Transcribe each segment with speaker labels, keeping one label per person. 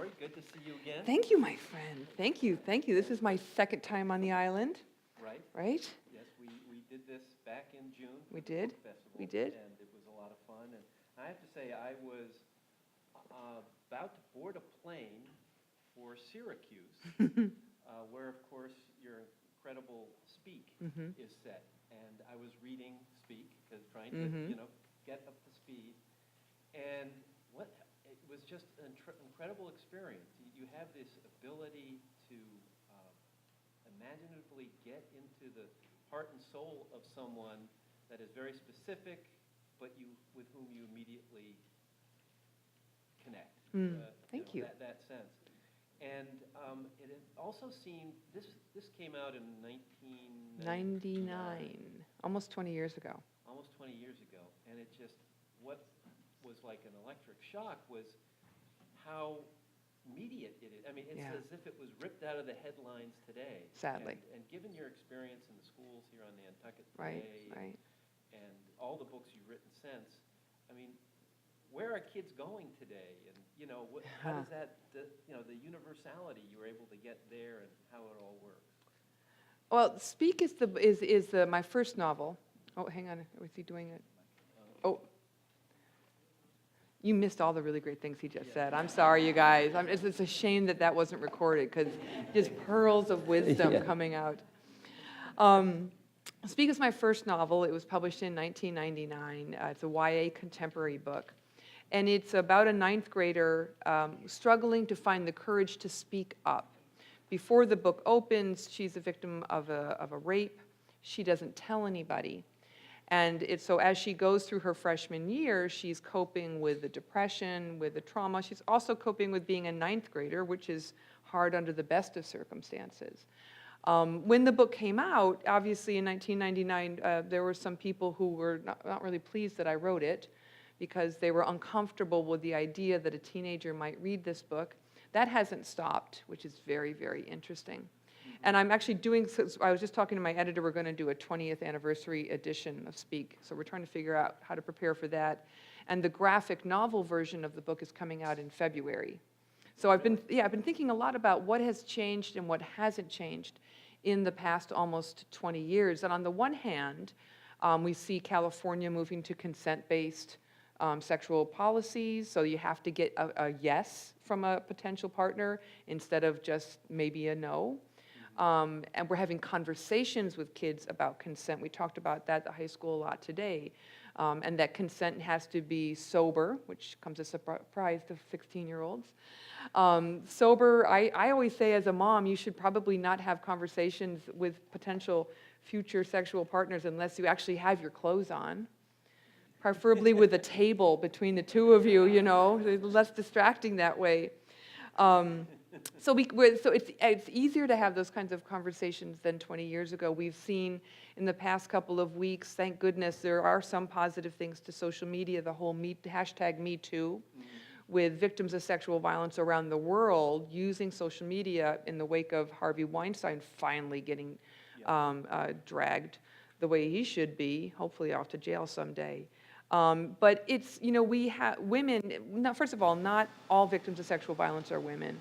Speaker 1: Laurie, good to see you again.
Speaker 2: Thank you, my friend. Thank you, thank you. This is my second time on the island,
Speaker 1: Right?
Speaker 2: right?
Speaker 1: Yes, we did this back in June.
Speaker 2: We
Speaker 1: for the
Speaker 2: did.
Speaker 1: book festival,
Speaker 2: We did.
Speaker 1: And it was a lot of fun. And I have to say, I was about to board a plane for Syracuse, where, of course, your incredible Speak is set. And I was reading Speak, because trying to, get up to speed. And it was just an incredible experience. You have this ability to imaginatively get into the heart and soul of someone that is very specific, but with whom you immediately connect.
Speaker 2: Thank you.
Speaker 1: That sense. And it also seemed, this came out in 1999.
Speaker 2: 99, almost 20 years ago.
Speaker 1: Almost 20 years ago. And it just, what was like an electric shock was how immediate it is. I mean, it's as if it was ripped out of the headlines today.
Speaker 2: Sadly.
Speaker 1: And given your experience in the schools here on Nantucket
Speaker 2: Right,
Speaker 1: today,
Speaker 2: right.
Speaker 1: and all the books you've written since, I mean, where are kids going today? And, how does that, the universality you were able to get there and how it all works?
Speaker 2: Well, Speak is my first novel. Oh, hang on, was he doing it? Oh. You missed all the really great things he just said. I'm sorry, you guys. It's a shame that wasn't recorded, because just pearls of wisdom coming out. Speak is my first novel. It was published in 1999. It's a YA contemporary book. And it's about a ninth grader struggling to find the courage to speak up. Before the book opens, she's a victim of a rape. She doesn't tell anybody. And so as she goes through her freshman year, she's coping with the depression, with the trauma. She's also coping with being a ninth grader, which is hard under the best of circumstances. When the book came out, obviously in 1999, there were some people who were not really pleased that I wrote it, because they were uncomfortable with the idea that a teenager might read this book. That hasn't stopped, which is very, very interesting. And I'm actually I was just talking to my editor, we're going to do a 20th anniversary edition of Speak. So we're trying to figure out how to prepare for that. And the graphic novel version of the book is coming out in February. So I've been thinking a lot about what has changed and what hasn't changed in the past almost 20 years. And on the one hand, we see California moving to consent-based sexual policies, so you have to get a yes from a potential partner instead of just maybe a no. And we're having conversations with kids about consent. We talked about that at the high school a lot today. And that consent has to be sober, which comes as a surprise to 16-year-olds. Sober, I always say as a mom, you should probably not have conversations with potential future sexual partners unless you actually have your clothes on. Preferably with a table between the two of you, less distracting that way. So it's easier to have those kinds of conversations than 20 years ago. We've seen in the past couple of weeks, thank goodness, there are some positive things to social media, the whole hashtag #MeToo, with victims of sexual violence around the world using social media in the wake of Harvey Weinstein finally getting dragged the way he should be, hopefully off to jail someday. But it's, we have women, first of all, not all victims of sexual violence are women.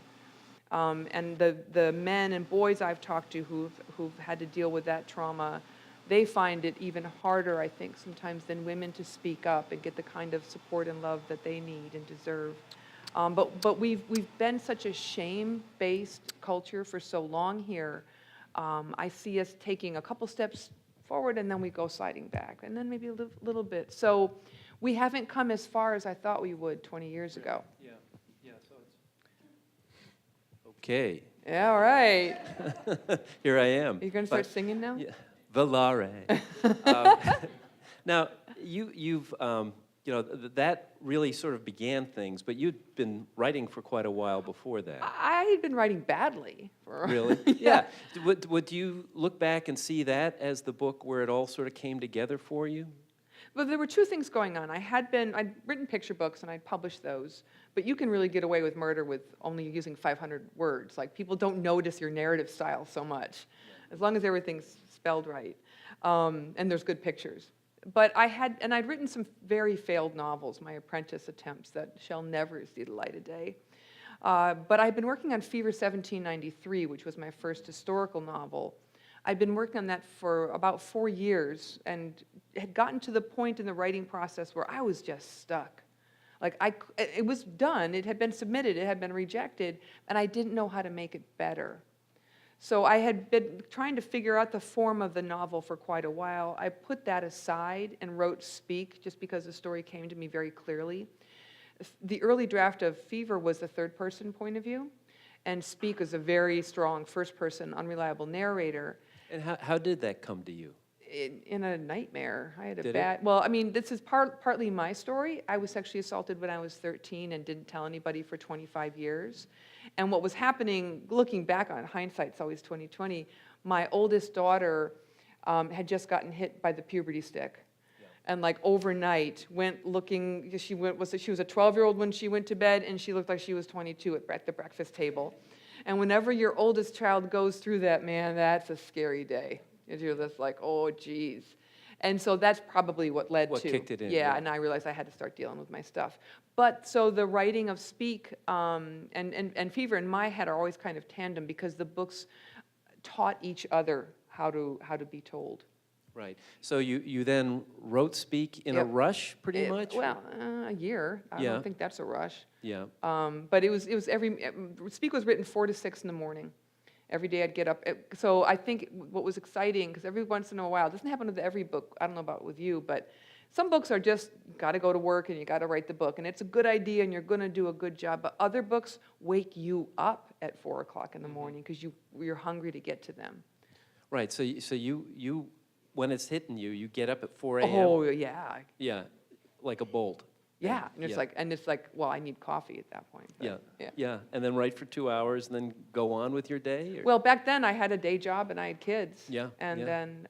Speaker 2: And the men and boys I've talked to who've had to deal with that trauma, they find it even harder, I think, sometimes than women to speak up and get the kind of support and love that they need and deserve. But we've been such a shame-based culture for so long here. I see us taking a couple steps forward and then we go sliding back, and then maybe a little bit. So we haven't come as far as I thought we would 20 years ago.
Speaker 1: Yeah, so it's... Okay.
Speaker 2: Yeah, all right.
Speaker 1: Here I am.
Speaker 2: Are you going to start singing now?
Speaker 1: Yeah. Valare. Now, you've, that really sort of began things, but you'd been writing for quite a while before that.
Speaker 2: I had been writing badly.
Speaker 1: Really? Yeah. Would you look back and see that as the book where it all sort of came together for you?
Speaker 2: Well, there were two things going on. I'd written picture books and I'd published those, but you can really get away with murder with only using 500 words. Like, people don't notice your narrative style so much, as long as everything's spelled right, and there's good pictures. But I'd written some very failed novels, my apprentice attempts that shall never see the light of day. But I'd been working on Fever 1793, which was my first historical novel. I'd been working on that for about 4 years and had gotten to the point in the writing process where I was just stuck. Like, it was done, it had been submitted, it had been rejected, and I didn't know how to make it better. So I had been trying to figure out the form of the novel for quite a while. I put that aside and wrote Speak, just because the story came to me very clearly. The early draft of Fever was the third-person point of view, and Speak was a very strong first-person, unreliable narrator.
Speaker 3: And how did that come to you?
Speaker 2: In a nightmare. I had a
Speaker 3: Did it?
Speaker 2: bad, well, I mean, this is partly my story. I was sexually assaulted when I was 13 and didn't tell anybody for 25 years. And what was happening, looking back on hindsight's always 20/20, my oldest daughter had just gotten hit by the puberty stick. And like overnight went looking, she was a 12-year-old when she went to bed, and she looked like she was 22 at the breakfast table. And whenever your oldest child goes through that, man, that's a scary day. You're just like, oh, geez. And so that's probably what led
Speaker 3: What
Speaker 2: to.
Speaker 3: kicked it in,
Speaker 2: Yeah,
Speaker 3: yeah.
Speaker 2: and I realized I had to start dealing with my stuff. But so the writing of Speak and Fever in my head are always kind of tandem, because the books taught each other how to be told.
Speaker 3: Right. So you then wrote Speak in a
Speaker 2: Yep.
Speaker 3: rush, pretty much?
Speaker 2: Well, a year. I
Speaker 3: Yeah.
Speaker 2: don't think that's a rush.
Speaker 3: Yeah.
Speaker 2: But it was Speak was written 4 to 6 in the morning. Every day I'd get up. So I think what was exciting, because every once in a while, it doesn't happen with every book, I don't know about with you, but some books are just, got to go to work and you got to write the book, and it's a good idea and you're going to do a good job. But other books wake you up at 4 o'clock in the morning because you're hungry to get to them.
Speaker 3: Right. So you when it's hitting you, you get up at 4 a.m.?
Speaker 2: Oh, yeah.
Speaker 3: Yeah, like a bolt.
Speaker 2: Yeah, and
Speaker 3: Yeah.
Speaker 2: it's like, well, I need coffee at that point. But,
Speaker 3: Yeah. And then write for 2 hours and then go on with your day? Or?
Speaker 2: Well, back then I had a day job and I had kids.
Speaker 3: Yeah,
Speaker 2: And
Speaker 3: yeah.
Speaker 2: then,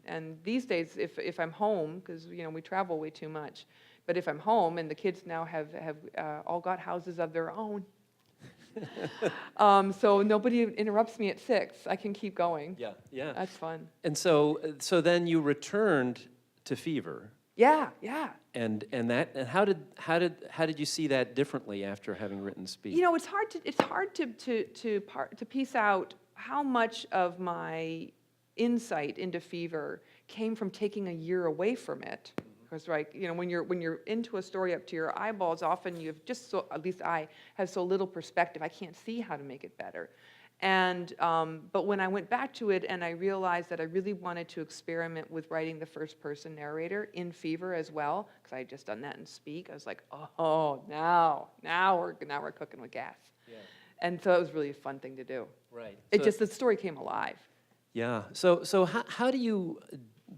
Speaker 2: and these days, if I'm home, because we travel way too much, but if I'm home and the kids now have all got houses of their own, so nobody interrupts me at 6. I can keep going.
Speaker 3: Yeah, yeah.
Speaker 2: That's fun.
Speaker 3: And so then you returned to Fever.
Speaker 2: Yeah.
Speaker 3: And how did you see that differently after having written Speak?
Speaker 2: It's hard to piece out how much of my insight into Fever came from taking a year away from it. Because when you're into a story up to your eyeballs, often you have at least I have so little perspective. I can't see how to make it better. And but when I went back to it and I realized that I really wanted to experiment with writing the first-person narrator in Fever as well, because I had just done that in Speak, I was like, oh, now we're cooking with gas.
Speaker 3: Yeah.
Speaker 2: And so it was really a fun thing to do.
Speaker 3: Right.
Speaker 2: The story came alive.
Speaker 3: Yeah. So how do you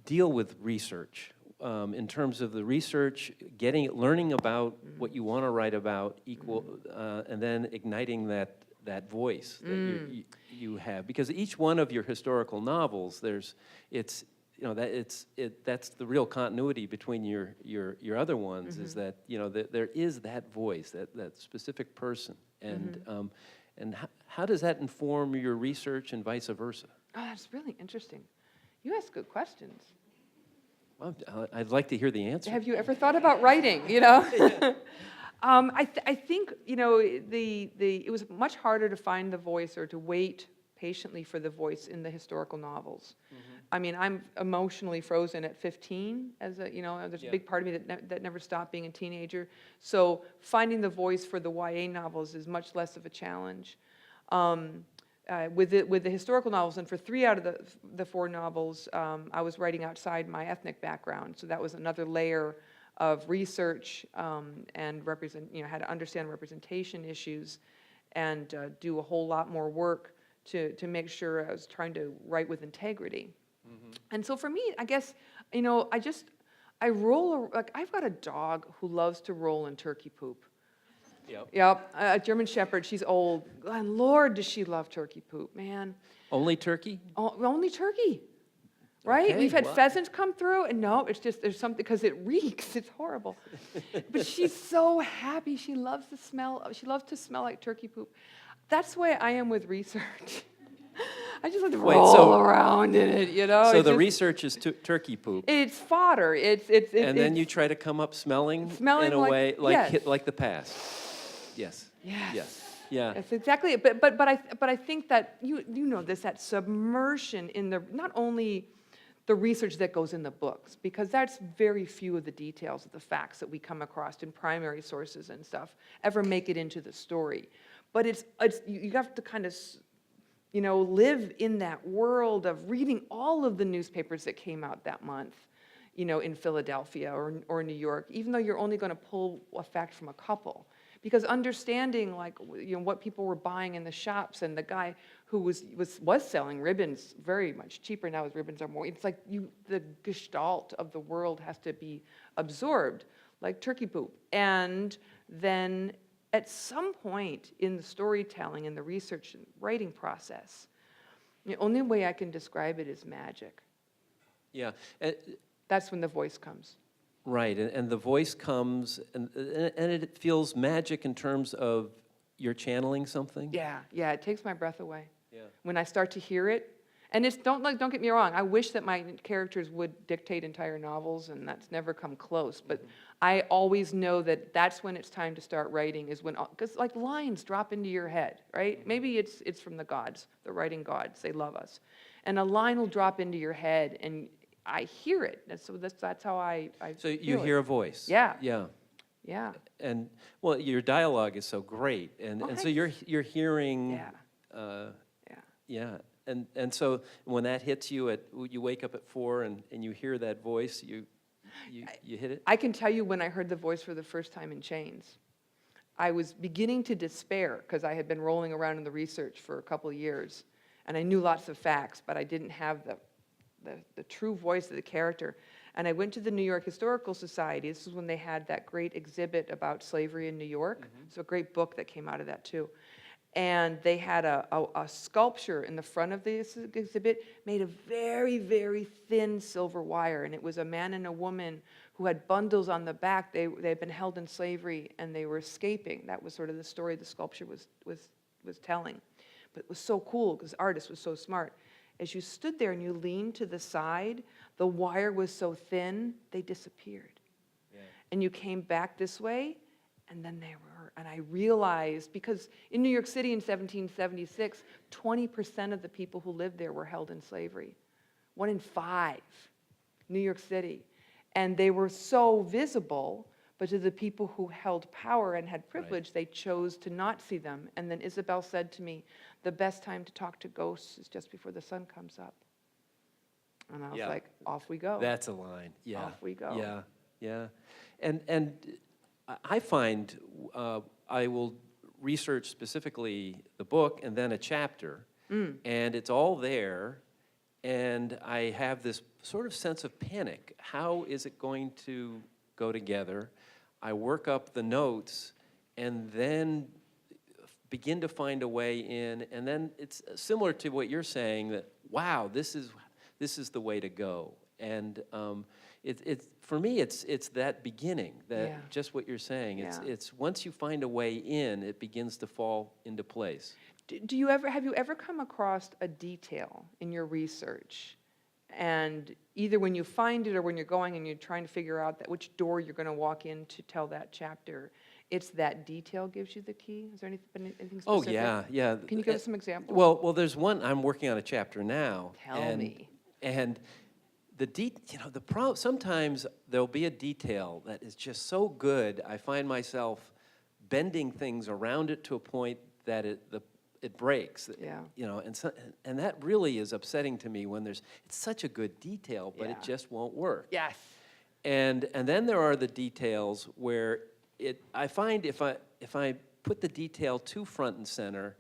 Speaker 3: deal with research in terms of the research, learning about what you want to write about, and then igniting that voice that you have? Because each one of your historical novels, that's the real continuity between your other ones, is that there is that voice, that specific person, and how does that inform your research and vice versa?
Speaker 2: Oh, that's really interesting. You ask good questions.
Speaker 3: Well, I'd like to hear the answer.
Speaker 2: Have you ever thought about writing? I think it was much harder to find the voice or to wait patiently for the voice in the historical novels. I mean, I'm emotionally frozen at 15. There's a big part of me that never stopped being a teenager. So finding the voice for the YA novels is much less of a challenge. With the historical novels, and for 3 out of the 4 novels, I was writing outside my ethnic background, so that was another layer of research and had to understand representation issues and do a whole lot more work to make sure I was trying to write with integrity. And so for me, I guess, I roll, I've got a dog who loves to roll in turkey poop. Yep, a German Shepherd, she's old, and Lord, does she love turkey poop, man.
Speaker 3: Only turkey?
Speaker 2: Only turkey, right?
Speaker 3: Okay,
Speaker 2: We've had
Speaker 3: wow.
Speaker 2: pheasants come through, and no, it's just, there's something, because it reeks, it's horrible. But she's so happy, she loves to smell like turkey poop. That's the way I am with research. I just like to roll around in it,
Speaker 3: So the research is turkey poop.
Speaker 2: It's fodder,
Speaker 3: And then you try to come up smelling in a way
Speaker 2: yes.
Speaker 3: like the past. Yes.
Speaker 2: Yes.
Speaker 3: Yeah.
Speaker 2: That's exactly it. But I think that you know this, that submersion in the, not only the research that goes in the books, because that's very few of the details of the facts that we come across in primary sources and stuff ever make it into the story. But you have to kind of, live in that world of reading all of the newspapers that came out that month, in Philadelphia or New York, even though you're only going to pull a fact from a couple. Because understanding, like, what people were buying in the shops, and the guy who was selling ribbons very much cheaper now, his ribbons are more, it's like the gestalt of the world has to be absorbed, like turkey poop. And then at some point in the storytelling and the research and writing process, the only way I can describe it is magic.
Speaker 3: Yeah.
Speaker 2: That's when the voice comes.
Speaker 3: Right, and the voice comes, and it feels magic in terms of you're channeling something?
Speaker 2: Yeah, it takes my breath away.
Speaker 3: Yeah.
Speaker 2: When I start to hear it, and don't get me wrong, I wish that my characters would dictate entire novels, and that's never come close, but I always know that that's when it's time to start writing, is when, because like lines drop into your head, right? Maybe it's from the gods, the writing gods, they love us. And a line will drop into your head, and I hear it, and so that's how I
Speaker 3: So you
Speaker 2: feel
Speaker 3: hear
Speaker 2: it.
Speaker 3: a voice?
Speaker 2: Yeah.
Speaker 3: Yeah.
Speaker 2: Yeah.
Speaker 3: And, well, your dialogue is so great, and so you're hearing...
Speaker 2: Yeah.
Speaker 3: Yeah, and so when that hits you you wake up at 4 and you hear that voice, you hit it?
Speaker 2: I can tell you when I heard the voice for the first time in Chains, I was beginning to despair because I had been rolling around in the research for a couple of years, and I knew lots of facts, but I didn't have the true voice of the character. And I went to the New York Historical Society. This is when they had that great exhibit about slavery in New York. So a great book that came out of that too. And they had a sculpture in the front of this exhibit made of very, very thin silver wire. And it was a man and a woman who had bundles on the back. They had been held in slavery and they were escaping. That was sort of the story the sculpture was telling. But it was so cool because the artist was so smart. As you stood there and you leaned to the side, the wire was so thin, they disappeared. Yeah. And you came back this way, and then they were, and I realized, because in New York City in 1776, 20% of the people who lived there were held in slavery. 1 in 5, New York City. And they were so visible, but to the people who held power and had privilege, they chose to not see them. And then Isabel said to me, the best time to talk to ghosts is just before the sun comes up. And I was like, off we go.
Speaker 3: That's a line, yeah.
Speaker 2: Off we go.
Speaker 3: Yeah, yeah. And I find I will research specifically the book and then a chapter, and it's all there, and I have this sort of sense of panic. How is it going to go together? I work up the notes, and then begin to find a way in, and then it's similar to what you're saying, that, wow, this is the way to go. And for me, it's that beginning, that just what you're saying. It's once you find a way in, it begins to fall into place.
Speaker 2: Have you ever come across a detail in your research, and either when you find it or when you're going and you're trying to figure out which door you're going to walk in to tell that chapter, it's that detail gives you the key? Is there anything specific?
Speaker 3: Oh, yeah.
Speaker 2: Can you give us some examples?
Speaker 3: Well, there's one. I'm working on a chapter now.
Speaker 2: Tell me.
Speaker 3: And sometimes there'll be a detail that is just so good, I find myself bending things around it to a point that it breaks.
Speaker 2: Yeah.
Speaker 3: And that really is upsetting to me when it's such a good detail, but it just won't work.
Speaker 2: Yes.
Speaker 3: And then there are the details where I find if I put the detail too front and center,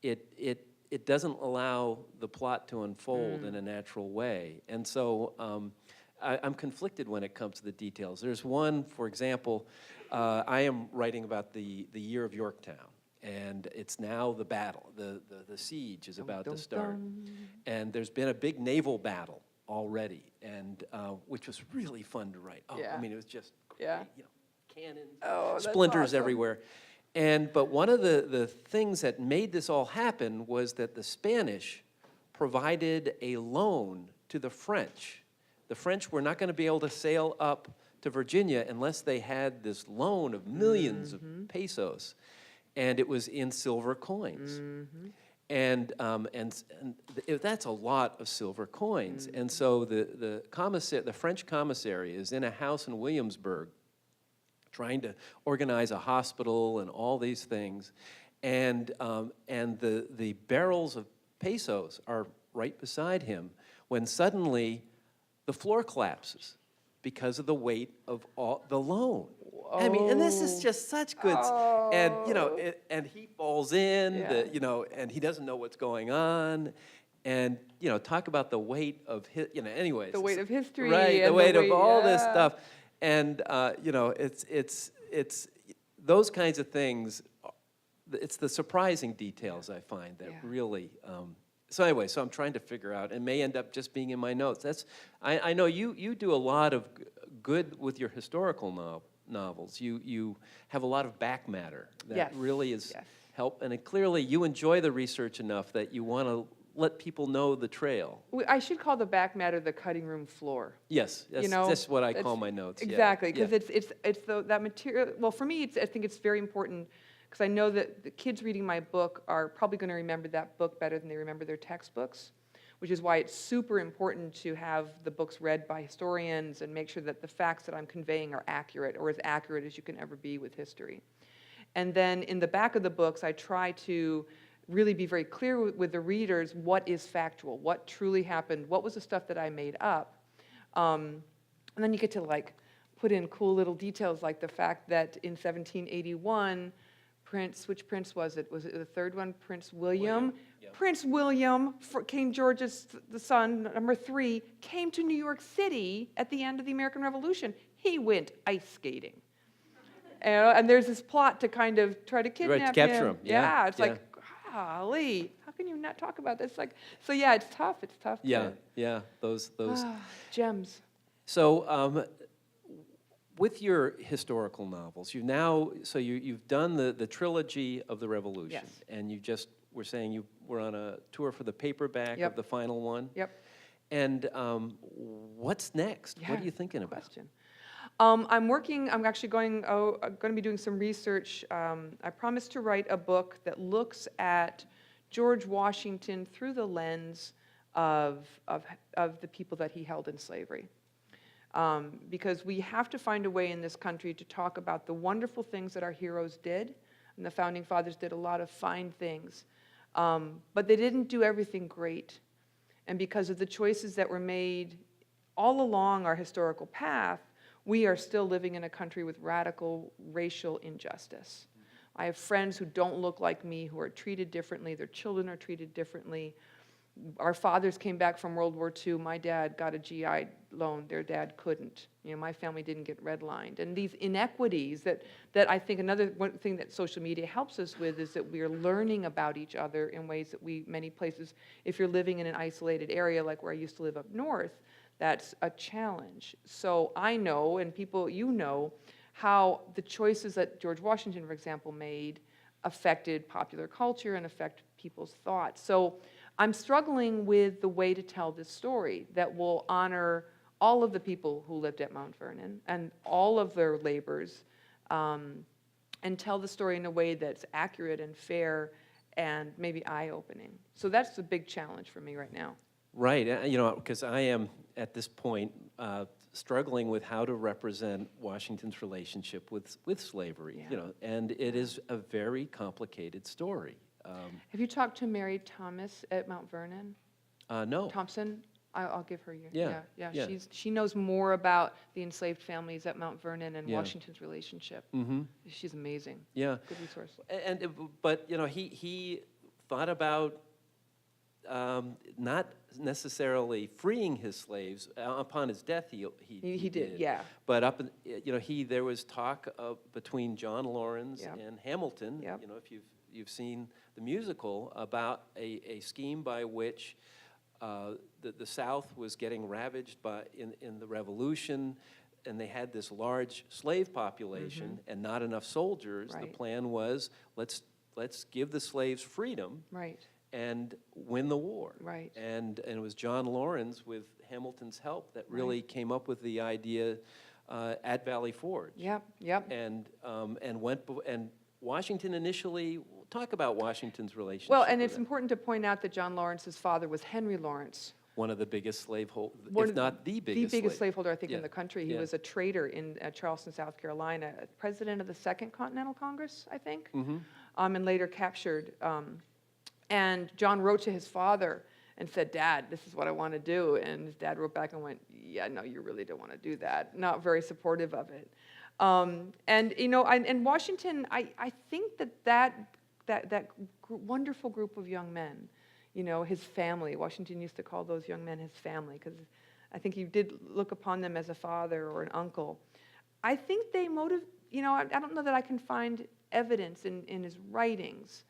Speaker 3: it doesn't allow the plot to unfold in a natural way. And so I'm conflicted when it comes to the details. There's one, for example, I am writing about the year of Yorktown, and it's now the battle. The siege is about to start. And there's been a big naval battle already, and which was really fun to write. Oh, I mean, it was just great, cannons, splinters
Speaker 2: awesome.
Speaker 3: everywhere. But one of the things that made this all happen was that the Spanish provided a loan to the French. The French were not going to be able to sail up to Virginia unless they had this loan of millions of pesos. and it was in silver coins. And that's a lot of silver coins. And so the French commissary is in a house in Williamsburg trying to organize a hospital and all these things. And the barrels of pesos are right beside him when suddenly the floor collapses because of the weight of all the loan. I mean, and this is just such good, and and he falls in, and he doesn't know what's going on, and talk about the weight of his, anyways.
Speaker 2: The weight of history,
Speaker 3: right?
Speaker 2: And
Speaker 3: the weight of all this stuff, and it's those kinds of things. It's the surprising details I find that really. So anyway, so I'm trying to figure out, and may end up just being in my notes. I know you do a lot of good with your historical novels. You have a lot of back matter that really is help, and clearly you enjoy the research enough that you want to let people know the trail.
Speaker 2: I should call the back matter the cutting room floor.
Speaker 3: Yes, that's what I call my notes.
Speaker 2: Exactly, because it's that material. Well, for me, I think it's very important. Because I know that the kids reading my book are probably going to remember that book better than they remember their textbooks, which is why it's super important to have the books read by historians and make sure that the facts that I'm conveying are accurate, or as accurate as you can ever be with history. And then in the back of the books, I try to really be very clear with the readers what is factual, what truly happened, what was the stuff that I made up. And then you get to put in cool little details like the fact that in 1781, which prince was it? Was it the third one, Prince William?
Speaker 3: Yep.
Speaker 2: Prince William, King George's the son, number 3, came to New York City at the end of the American Revolution. He went ice skating. And there's this plot to kind of try to kidnap him.
Speaker 3: Right, to capture him.
Speaker 2: Yeah, it's like, golly, how can you not talk about this? So yeah, it's tough. It's tough.
Speaker 3: Those
Speaker 2: gems.
Speaker 3: So with your historical novels, you've done the trilogy of the Revolution, and you just were saying you were on a tour for the paperback of the final one.
Speaker 2: Yep.
Speaker 3: And what's next?
Speaker 2: Yeah,
Speaker 3: what are you thinking about?
Speaker 2: Question. I'm actually going to be doing some research. I promised to write a book that looks at George Washington through the lens of the people that he held in slavery. Because we have to find a way in this country to talk about the wonderful things that our heroes did, and the Founding Fathers did a lot of fine things, but they didn't do everything great. And because of the choices that were made all along our historical path, we are still living in a country with radical racial injustice. I have friends who don't look like me, who are treated differently, their children are treated differently. Our fathers came back from World War II. My dad got a GI loan. Their dad couldn't. My family didn't get redlined. And these inequities that I think one thing that social media helps us with is that we are learning about each other in ways that many places, if you're living in an isolated area like where I used to live up north, that's a challenge. So I know, and people how the choices that George Washington, for example, made affected popular culture and affect people's thoughts. So I'm struggling with the way to tell this story that will honor all of the people who lived at Mount Vernon and all of their labors, and tell the story in a way that's accurate and fair and maybe eye-opening. So that's the big challenge for me right now.
Speaker 3: Right, because I am at this point struggling with how to represent Washington's relationship with slavery, and it is a very complicated story.
Speaker 2: Have you talked to Mary Thomas at Mount Vernon?
Speaker 3: No.
Speaker 2: Thompson? I'll give her your.
Speaker 3: Yeah.
Speaker 2: She knows more about the enslaved families at Mount Vernon and Washington's relationship.
Speaker 3: Mm-hmm.
Speaker 2: She's amazing.
Speaker 3: Yeah.
Speaker 2: Good resource.
Speaker 3: But he thought about not necessarily freeing his slaves. Upon his death, he did.
Speaker 2: Yeah.
Speaker 3: But there was talk between John Laurens and Hamilton.
Speaker 2: Yep.
Speaker 3: If you've seen the musical, about a scheme by which the South was getting ravaged in the Revolution, and they had this large slave population and not enough soldiers.
Speaker 2: Right.
Speaker 3: The plan was, let's give the slaves freedom.
Speaker 2: Right.
Speaker 3: And win the war.
Speaker 2: Right.
Speaker 3: And it was John Laurens, with Hamilton's help, that really came up with the idea at Valley Forge.
Speaker 2: Yep.
Speaker 3: And Washington initially, talk about Washington's relationship
Speaker 2: Well, and
Speaker 3: with
Speaker 2: it's
Speaker 3: it.
Speaker 2: important to point out that John Lawrence's father was Henry Lawrence.
Speaker 3: One of the biggest slaveholders,
Speaker 2: One
Speaker 3: if
Speaker 2: of
Speaker 3: not the biggest.
Speaker 2: The biggest slaveholder, I think,
Speaker 3: Yeah.
Speaker 2: in the country. He
Speaker 3: Yeah.
Speaker 2: was a trader in Charleston, South Carolina, president of the Second Continental Congress, I think, and later captured. And John wrote to his father and said, "Dad, this is what I want to do." And his dad wrote back and went, "Yeah, no, you really don't want to do that." Not very supportive of it. And, you know, and Washington, I think that wonderful group of young men, you know, his family. Washington used to call those young men his family because I think he did look upon them as a father or an uncle. I think they you know, I don't know that I can find evidence in his writings.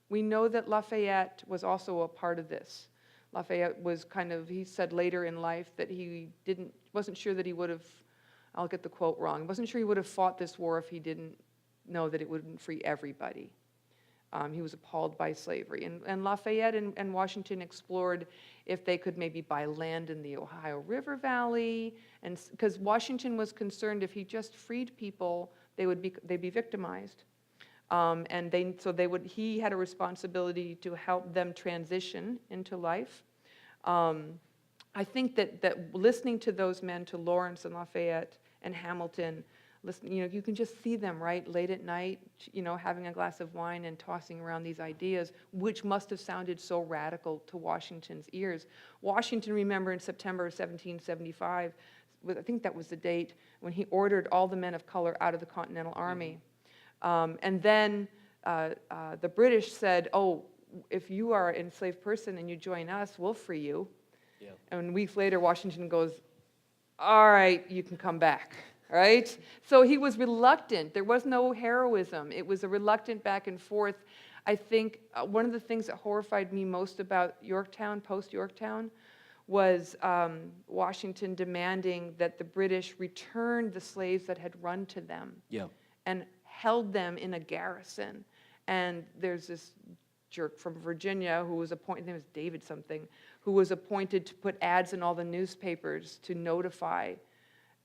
Speaker 2: We know that Lafayette was also a part of this. Lafayette was kind of, he said later in life that he wasn't sure that he would have, I'll get the quote wrong, wasn't sure he would have fought this war if he didn't know that it wouldn't free everybody. He was appalled by slavery. And Lafayette and Washington explored if they could maybe buy land in the Ohio River Valley, and because Washington was concerned if he just freed people, they'd be victimized. And he had a responsibility to help them transition into life. I think that listening to those men, to Lawrence and Lafayette and Hamilton, you know, you can just see them, right, late at night, you know, having a glass of wine and tossing around these ideas, which must have sounded so radical to Washington's ears. Washington, remember, in September of 1775, I think that was the date when he ordered all the men of color out of the Continental Army. And then the British said, "Oh, if you are an enslaved person and you join us, we'll free you."
Speaker 3: Yeah.
Speaker 2: And weeks later, Washington goes, "All right, you can come back." Right? So he was reluctant. There was no heroism. It was a reluctant back and forth. I think one of the things that horrified me most about Yorktown, post-Yorktown, was Washington demanding that the British return the slaves that had run to them.
Speaker 3: Yeah.
Speaker 2: And held them in a garrison. And there's this jerk from Virginia who was appointed, his name was David something, who was appointed to put ads in all the newspapers to notify.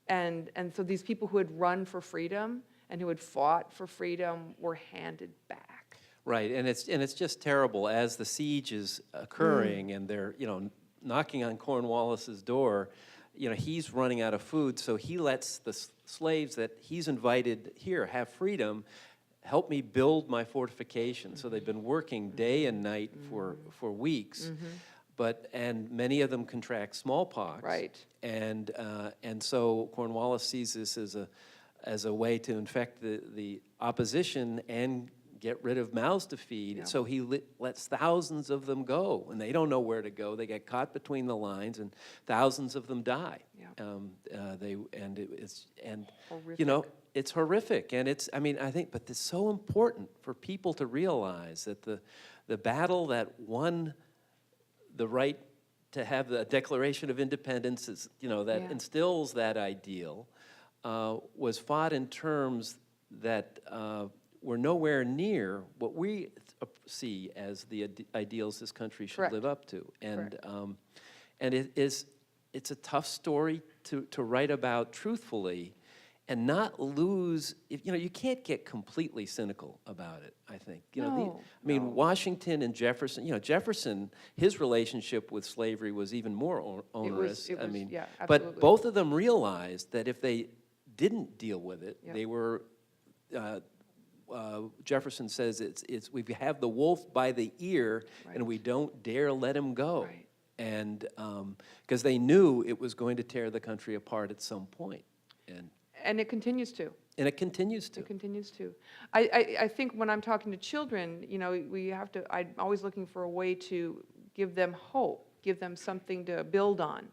Speaker 2: And so these people who had run for freedom and who had fought for freedom were handed back.
Speaker 3: Right, and it's just terrible as the siege is occurring and they're, you know, knocking on Cornwallis's door. You know, he's running out of food, so he lets the slaves that he's invited here have freedom, help me build my fortification. So they've been working day and night for weeks. And many of them contract smallpox.
Speaker 2: Right.
Speaker 3: And so Cornwallis sees this as a way to infect the opposition and get rid of mouths to feed.
Speaker 2: Yeah.
Speaker 3: So he lets thousands of them go, and they don't know where to go. They get caught between the lines, and thousands of them die.
Speaker 2: Yeah. Horrific.
Speaker 3: You know, it's horrific, and I think, but it's so important for people to realize that the battle that won the right to have the Declaration of Independence is, you know, that instills that ideal, was fought in terms that were nowhere near what we see as the ideals this country should
Speaker 2: Correct.
Speaker 3: live up to. And
Speaker 2: Correct.
Speaker 3: it's a tough story to write about truthfully and not lose, you can't get completely cynical about it, I think.
Speaker 2: No.
Speaker 3: Washington and Jefferson, Jefferson, his relationship with slavery was even more onerous.
Speaker 2: It was, yeah,
Speaker 3: but
Speaker 2: absolutely.
Speaker 3: both of them realized that if they didn't deal with it,
Speaker 2: Yeah.
Speaker 3: they were, Jefferson says we have the wolf by the ear,
Speaker 2: Right.
Speaker 3: and we don't dare let him go.
Speaker 2: Right.
Speaker 3: And because they knew it was going to tear the country apart at some point.
Speaker 2: And it continues to.
Speaker 3: And it continues to.
Speaker 2: It continues to. I think when I'm talking to children, I'm always looking for a way to give them hope, give them something to build on.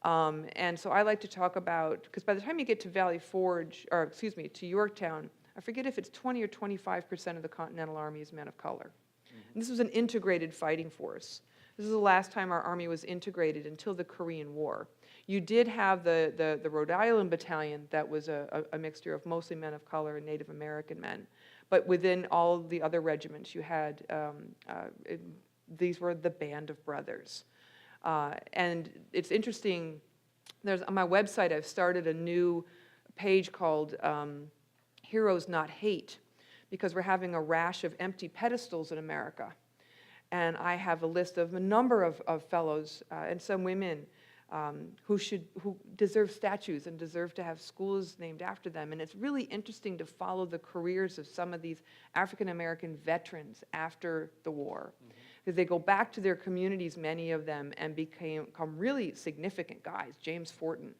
Speaker 2: And so I like to talk about, because by the time you get to to Yorktown, I forget if it's 20 or 25% of the Continental Army is men of color. And this was an integrated fighting force. This is the last time our army was integrated until the Korean War. You did have the Rhode Island Battalion that was a mixture of mostly men of color and Native American men. But within all the other regiments, you had, these were the Band of Brothers. And it's interesting, on my website, I've started a new page called heroes, not hate, because we're having a rash of empty pedestals in America. And I have a list of a number of fellows and some women who deserve statues and deserve to have schools named after them. And it's really interesting to follow the careers of some of these African-American veterans after the war. Because they go back to their communities, many of them, and become really significant guys. James Fortin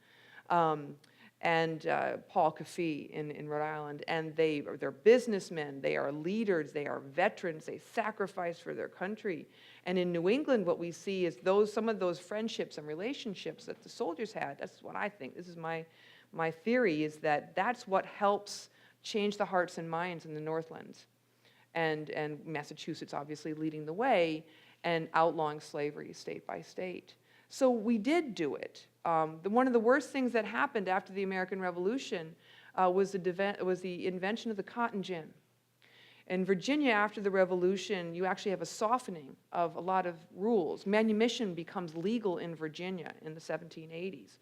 Speaker 2: and Paul Coffey in Rhode Island. And they're businessmen, they are leaders, they are veterans, they sacrifice for their country. And in New England, what we see is some of those friendships and relationships that the soldiers had. That's what I think. This is my theory, is that that's what helps change the hearts and minds in the Northlands. And Massachusetts obviously leading the way and outlawing slavery state by state. So we did do it. One of the worst things that happened after the American Revolution was the invention of the cotton gin. In Virginia, after the Revolution, you actually have a softening of a lot of rules. Manumission becomes legal in Virginia in the 1780s.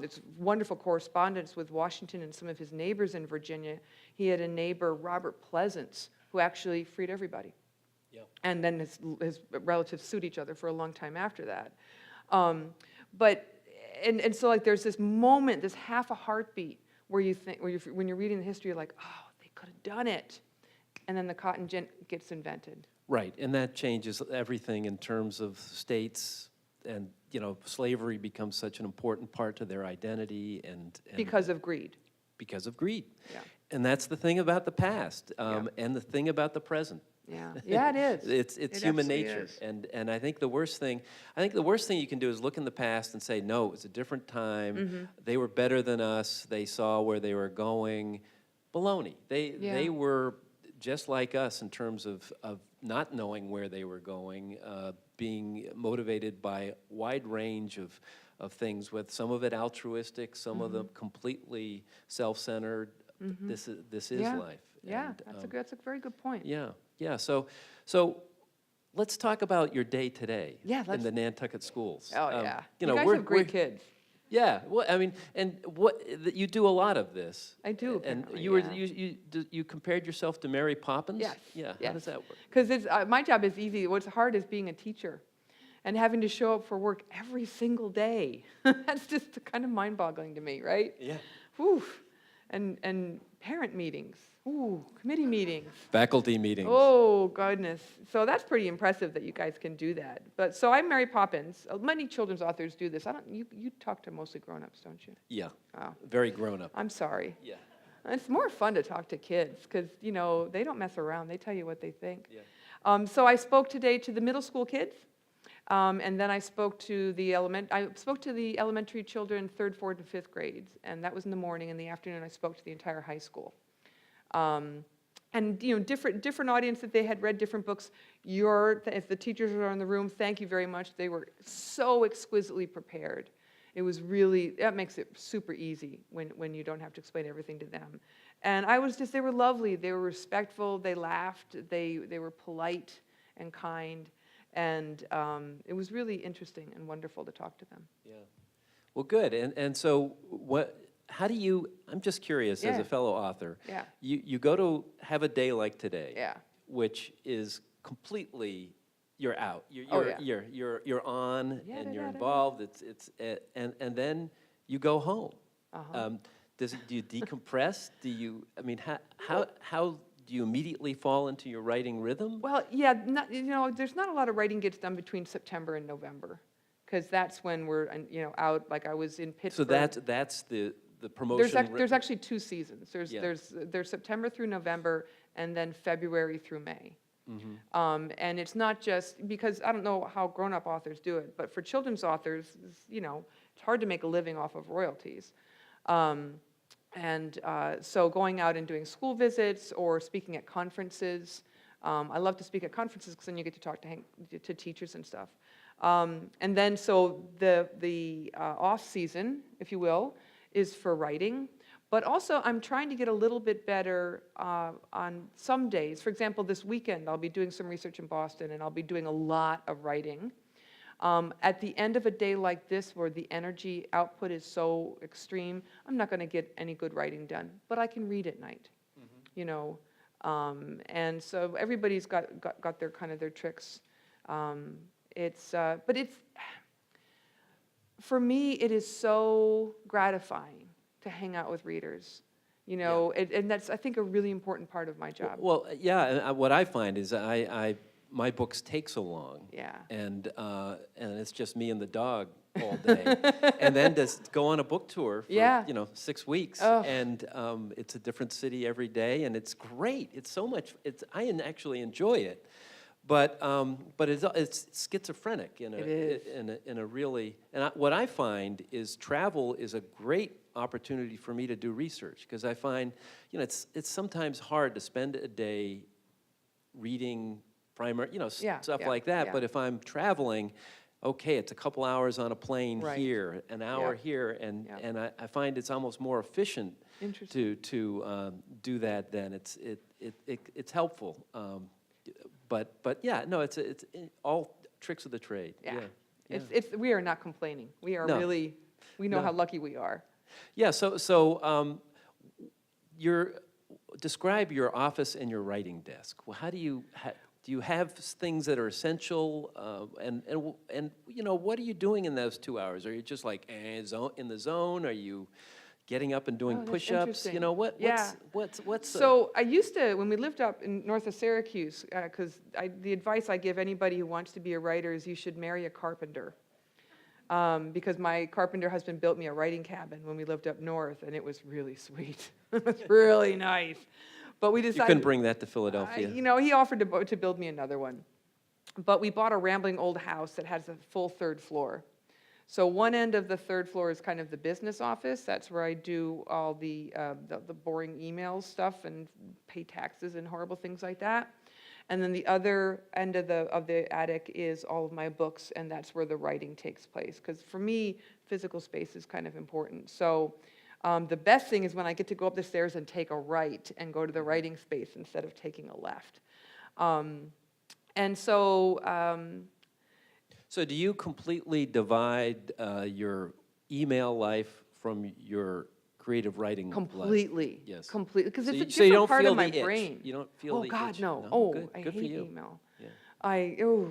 Speaker 2: It's wonderful correspondence with Washington and some of his neighbors in Virginia. He had a neighbor, Robert Pleasance, who actually freed everybody. Yeah. And then his relatives sued each other for a long time after that. And so like there's this moment, this half a heartbeat where you think, when you're reading the history, you're like, oh, they could have done it. And then the cotton gin gets invented.
Speaker 3: Right, and that changes everything in terms of states, and slavery becomes such an important part to their identity, and
Speaker 2: because of greed.
Speaker 3: Because of greed.
Speaker 2: Yeah.
Speaker 3: And that's the thing about the past, and the thing about the present.
Speaker 2: Yeah, yeah, it is.
Speaker 3: It's human
Speaker 2: absolutely
Speaker 3: nature,
Speaker 2: is.
Speaker 3: and I think the worst thing you can do is look in the past and say, no, it was a different time. They were better than us. They saw where they were going. Baloney. They were just like us in terms of not knowing where they were going, being motivated by a wide range of things, with some of it altruistic, some of them completely self-centered. This is life.
Speaker 2: Yeah,
Speaker 3: And,
Speaker 2: that's a very good point.
Speaker 3: Yeah. So let's talk about your day today in the Nantucket schools.
Speaker 2: Oh, yeah. You guys have great kids.
Speaker 3: Yeah, well, I mean, and you do a lot of this.
Speaker 2: I do,
Speaker 3: And
Speaker 2: apparently,
Speaker 3: you compared yourself to Mary Poppins?
Speaker 2: Yes.
Speaker 3: Yeah,
Speaker 2: yes.
Speaker 3: How does that work?
Speaker 2: Because my job is easy. What's hard is being a teacher and having to show up for work every single day. That's just kind of mind-boggling to me, right?
Speaker 3: Yeah.
Speaker 2: Whew. And parent meetings. Ooh, committee meetings.
Speaker 3: Faculty meetings.
Speaker 2: Oh, goodness. So that's pretty impressive that you guys can do that. But so I'm Mary Poppins. Many children's authors do this. You talk to mostly grown-ups, don't you?
Speaker 3: Yeah.
Speaker 2: Oh.
Speaker 3: Very grown-up.
Speaker 2: I'm sorry.
Speaker 3: Yeah.
Speaker 2: It's more fun to talk to kids because, they don't mess around. They tell you what they think.
Speaker 3: Yeah.
Speaker 2: So I spoke today to the middle school kids, and then I spoke to the elementary children, 3rd, 4th, and 5th grades, and that was in the morning. In the afternoon, I spoke to the entire high school. And different audience, that they had read different books. If the teachers were in the room, thank you very much. They were so exquisitely prepared. It was really, that makes it super easy when you don't have to explain everything to them. And they were lovely. They were respectful. They laughed. They were polite and kind. And it was really interesting and wonderful to talk to them.
Speaker 3: Yeah. Well, good. And so how do you, I'm just curious, as a fellow author, you go to have a day like today, which is completely, you're out, you're on, and you're involved. And then you go home. Do you decompress? How do you immediately fall into your writing rhythm?
Speaker 2: Well, there's not a lot of writing gets done between September and November, because that's when we're out. Like I was in Pittsburgh.
Speaker 3: So that's the promotion.
Speaker 2: There's actually 2 seasons. There's September through November, and then February through May. And it's not just because I don't know how grown-up authors do it, but for children's authors, it's hard to make a living off of royalties. So going out and doing school visits or speaking at conferences. I love to speak at conferences because then you get to talk to teachers and stuff. And then so the off season, if you will, is for writing. But also I'm trying to get a little bit better on some days. For example, this weekend I'll be doing some research in Boston and I'll be doing a lot of writing. At the end of a day like this where the energy output is so extreme, I'm not going to get any good writing done, but I can read at night. you know. And so everybody's got their kind of their tricks. But it's, for me, it is so gratifying to hang out with readers, you know, and that's, I think, a really important part of my job.
Speaker 3: Well, yeah, and what I find is my books take so long.
Speaker 2: Yeah.
Speaker 3: And it's just me and the dog all day. And then just go on a book tour for,
Speaker 2: Yeah.
Speaker 3: 6 weeks.
Speaker 2: Oh.
Speaker 3: And it's a different city every day, and it's great. It's so much, I actually enjoy it. But it's schizophrenic
Speaker 2: It is.
Speaker 3: in a really, and what I find is travel is a great opportunity for me to do research, because I find, it's sometimes hard to spend a day reading primary, stuff like that.
Speaker 2: yeah.
Speaker 3: But if I'm traveling, okay, it's a couple hours on a plane
Speaker 2: Right.
Speaker 3: here, an hour
Speaker 2: Yeah.
Speaker 3: here, and
Speaker 2: Yeah.
Speaker 3: and I find it's almost more efficient
Speaker 2: Interesting.
Speaker 3: to do that. Then it's helpful. But yeah, no, it's all tricks of the trade.
Speaker 2: Yeah.
Speaker 3: Yeah.
Speaker 2: We are not complaining. We are
Speaker 3: No.
Speaker 2: really, we know
Speaker 3: No.
Speaker 2: how lucky we are.
Speaker 3: Yeah. So describe your office and your writing desk. Well, how do you have things that are essential? And what are you doing in those 2 hours? Are you just like in the zone? Are you getting up and doing
Speaker 2: Oh, that's
Speaker 3: push-ups?
Speaker 2: interesting.
Speaker 3: What's
Speaker 2: So I used to, when we lived up in north of Syracuse, because the advice I give anybody who wants to be a writer is you should marry a carpenter. Because my carpenter husband built me a writing cabin when we lived up north, and it was really sweet. It was really nice. But we decided...
Speaker 3: You couldn't bring that to Philadelphia.
Speaker 2: he offered to build me another one. But we bought a rambling old house that has a full third floor. So one end of the third floor is kind of the business office. That's where I do all the boring email stuff and pay taxes and horrible things like that. And then the other end of the attic is all of my books, and that's where the writing takes place. Because for me, physical space is kind of important. So the best thing is when I get to go up the stairs and take a right and go to the writing space instead of taking a left.
Speaker 3: So do you completely divide your email life from your creative writing life?
Speaker 2: Completely.
Speaker 3: Yes.
Speaker 2: Completely. Because it's a
Speaker 3: So you
Speaker 2: different
Speaker 3: don't
Speaker 2: part
Speaker 3: feel
Speaker 2: of my
Speaker 3: the itch.
Speaker 2: brain.
Speaker 3: You don't feel
Speaker 2: Oh,
Speaker 3: the
Speaker 2: God,
Speaker 3: itch?
Speaker 2: no.
Speaker 3: Good.
Speaker 2: I
Speaker 3: Good for
Speaker 2: hate
Speaker 3: you.
Speaker 2: email.
Speaker 3: Yeah.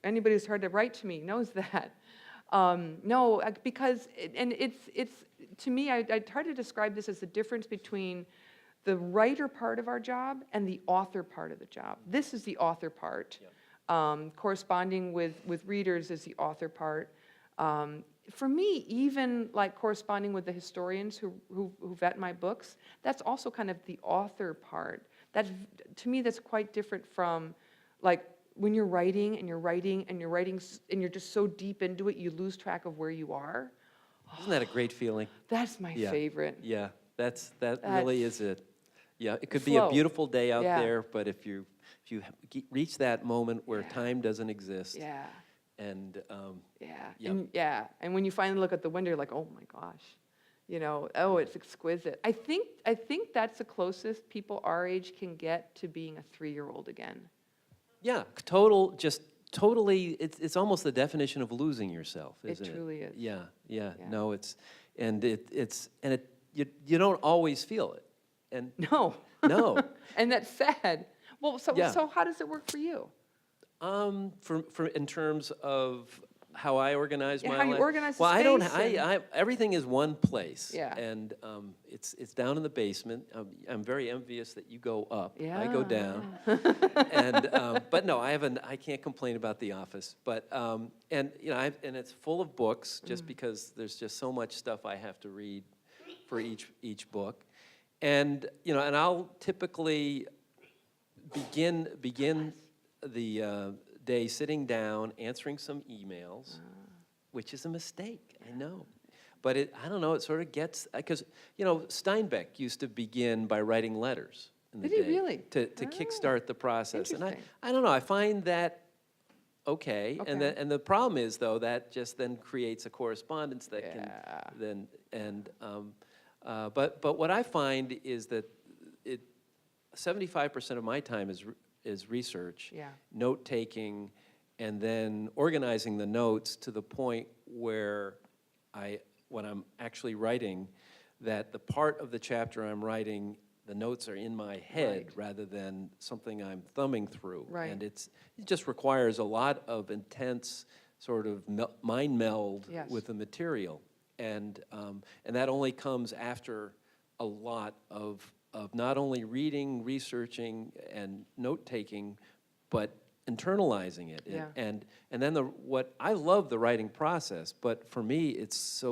Speaker 2: Anybody who's hard to write to me knows that. Because, it's to me, I try to describe this as the difference between the writer part of our job and the author part of the job. This is the author part.
Speaker 3: Yeah.
Speaker 2: Corresponding with readers is the author part. For me, even like corresponding with the historians who vet my books, that's also kind of the author part. To me, that's quite different from like when you're writing and you're just so deep into it, you lose track of where you are.
Speaker 3: Isn't that a great feeling?
Speaker 2: That's my favorite.
Speaker 3: Yeah, that really is it. Yeah, it could be
Speaker 2: flow.
Speaker 3: a beautiful day out
Speaker 2: Yeah.
Speaker 3: there, but if you reach that moment where time doesn't exist,
Speaker 2: Yeah.
Speaker 3: and
Speaker 2: Yep. And when you finally look at the window, you're like, oh my gosh, it's exquisite. I think that's the closest people our age can get to being a 3-year-old again.
Speaker 3: yeah, totally. It's almost the definition of losing yourself, isn't it?
Speaker 2: It truly is.
Speaker 3: Yeah.
Speaker 2: Yeah.
Speaker 3: No, you don't always feel it, and
Speaker 2: No.
Speaker 3: no.
Speaker 2: And that's sad. Well,
Speaker 3: Yeah.
Speaker 2: so how does it work for you?
Speaker 3: For in terms of how I organize
Speaker 2: Yeah,
Speaker 3: my
Speaker 2: how you
Speaker 3: life.
Speaker 2: organize the
Speaker 3: Well, I don't.
Speaker 2: space
Speaker 3: Everything is one place.
Speaker 2: Yeah.
Speaker 3: And it's down in the basement. I'm very envious that you go up.
Speaker 2: Yeah.
Speaker 3: I go down. And but no, I can't complain about the office. But and it's full of books, just because there's just so much stuff I have to read for each book, and and I'll typically begin the day sitting down, answering some emails, which is a mistake, I know. But I don't know, it sort of gets, because, Steinbeck used to begin by writing letters in the
Speaker 2: Did
Speaker 3: day.
Speaker 2: he really?
Speaker 3: To kickstart the process. And
Speaker 2: Interesting.
Speaker 3: I don't know, I find that okay.
Speaker 2: Okay.
Speaker 3: And the problem is, though, that just then creates a correspondence that
Speaker 2: Yeah.
Speaker 3: can then, but what I find is that 75% of my time is research,
Speaker 2: Yeah.
Speaker 3: note-taking, and then organizing the notes to the point where when I'm actually writing, that the part of the chapter I'm writing the notes are in my head
Speaker 2: Right.
Speaker 3: rather than something I'm thumbing through.
Speaker 2: Right.
Speaker 3: And it just requires a lot of intense sort of mind meld
Speaker 2: Yes.
Speaker 3: with the material. And that only comes after a lot of not only reading, researching, and note-taking, but internalizing it.
Speaker 2: Yeah.
Speaker 3: And then what I love the writing process, but for me, it's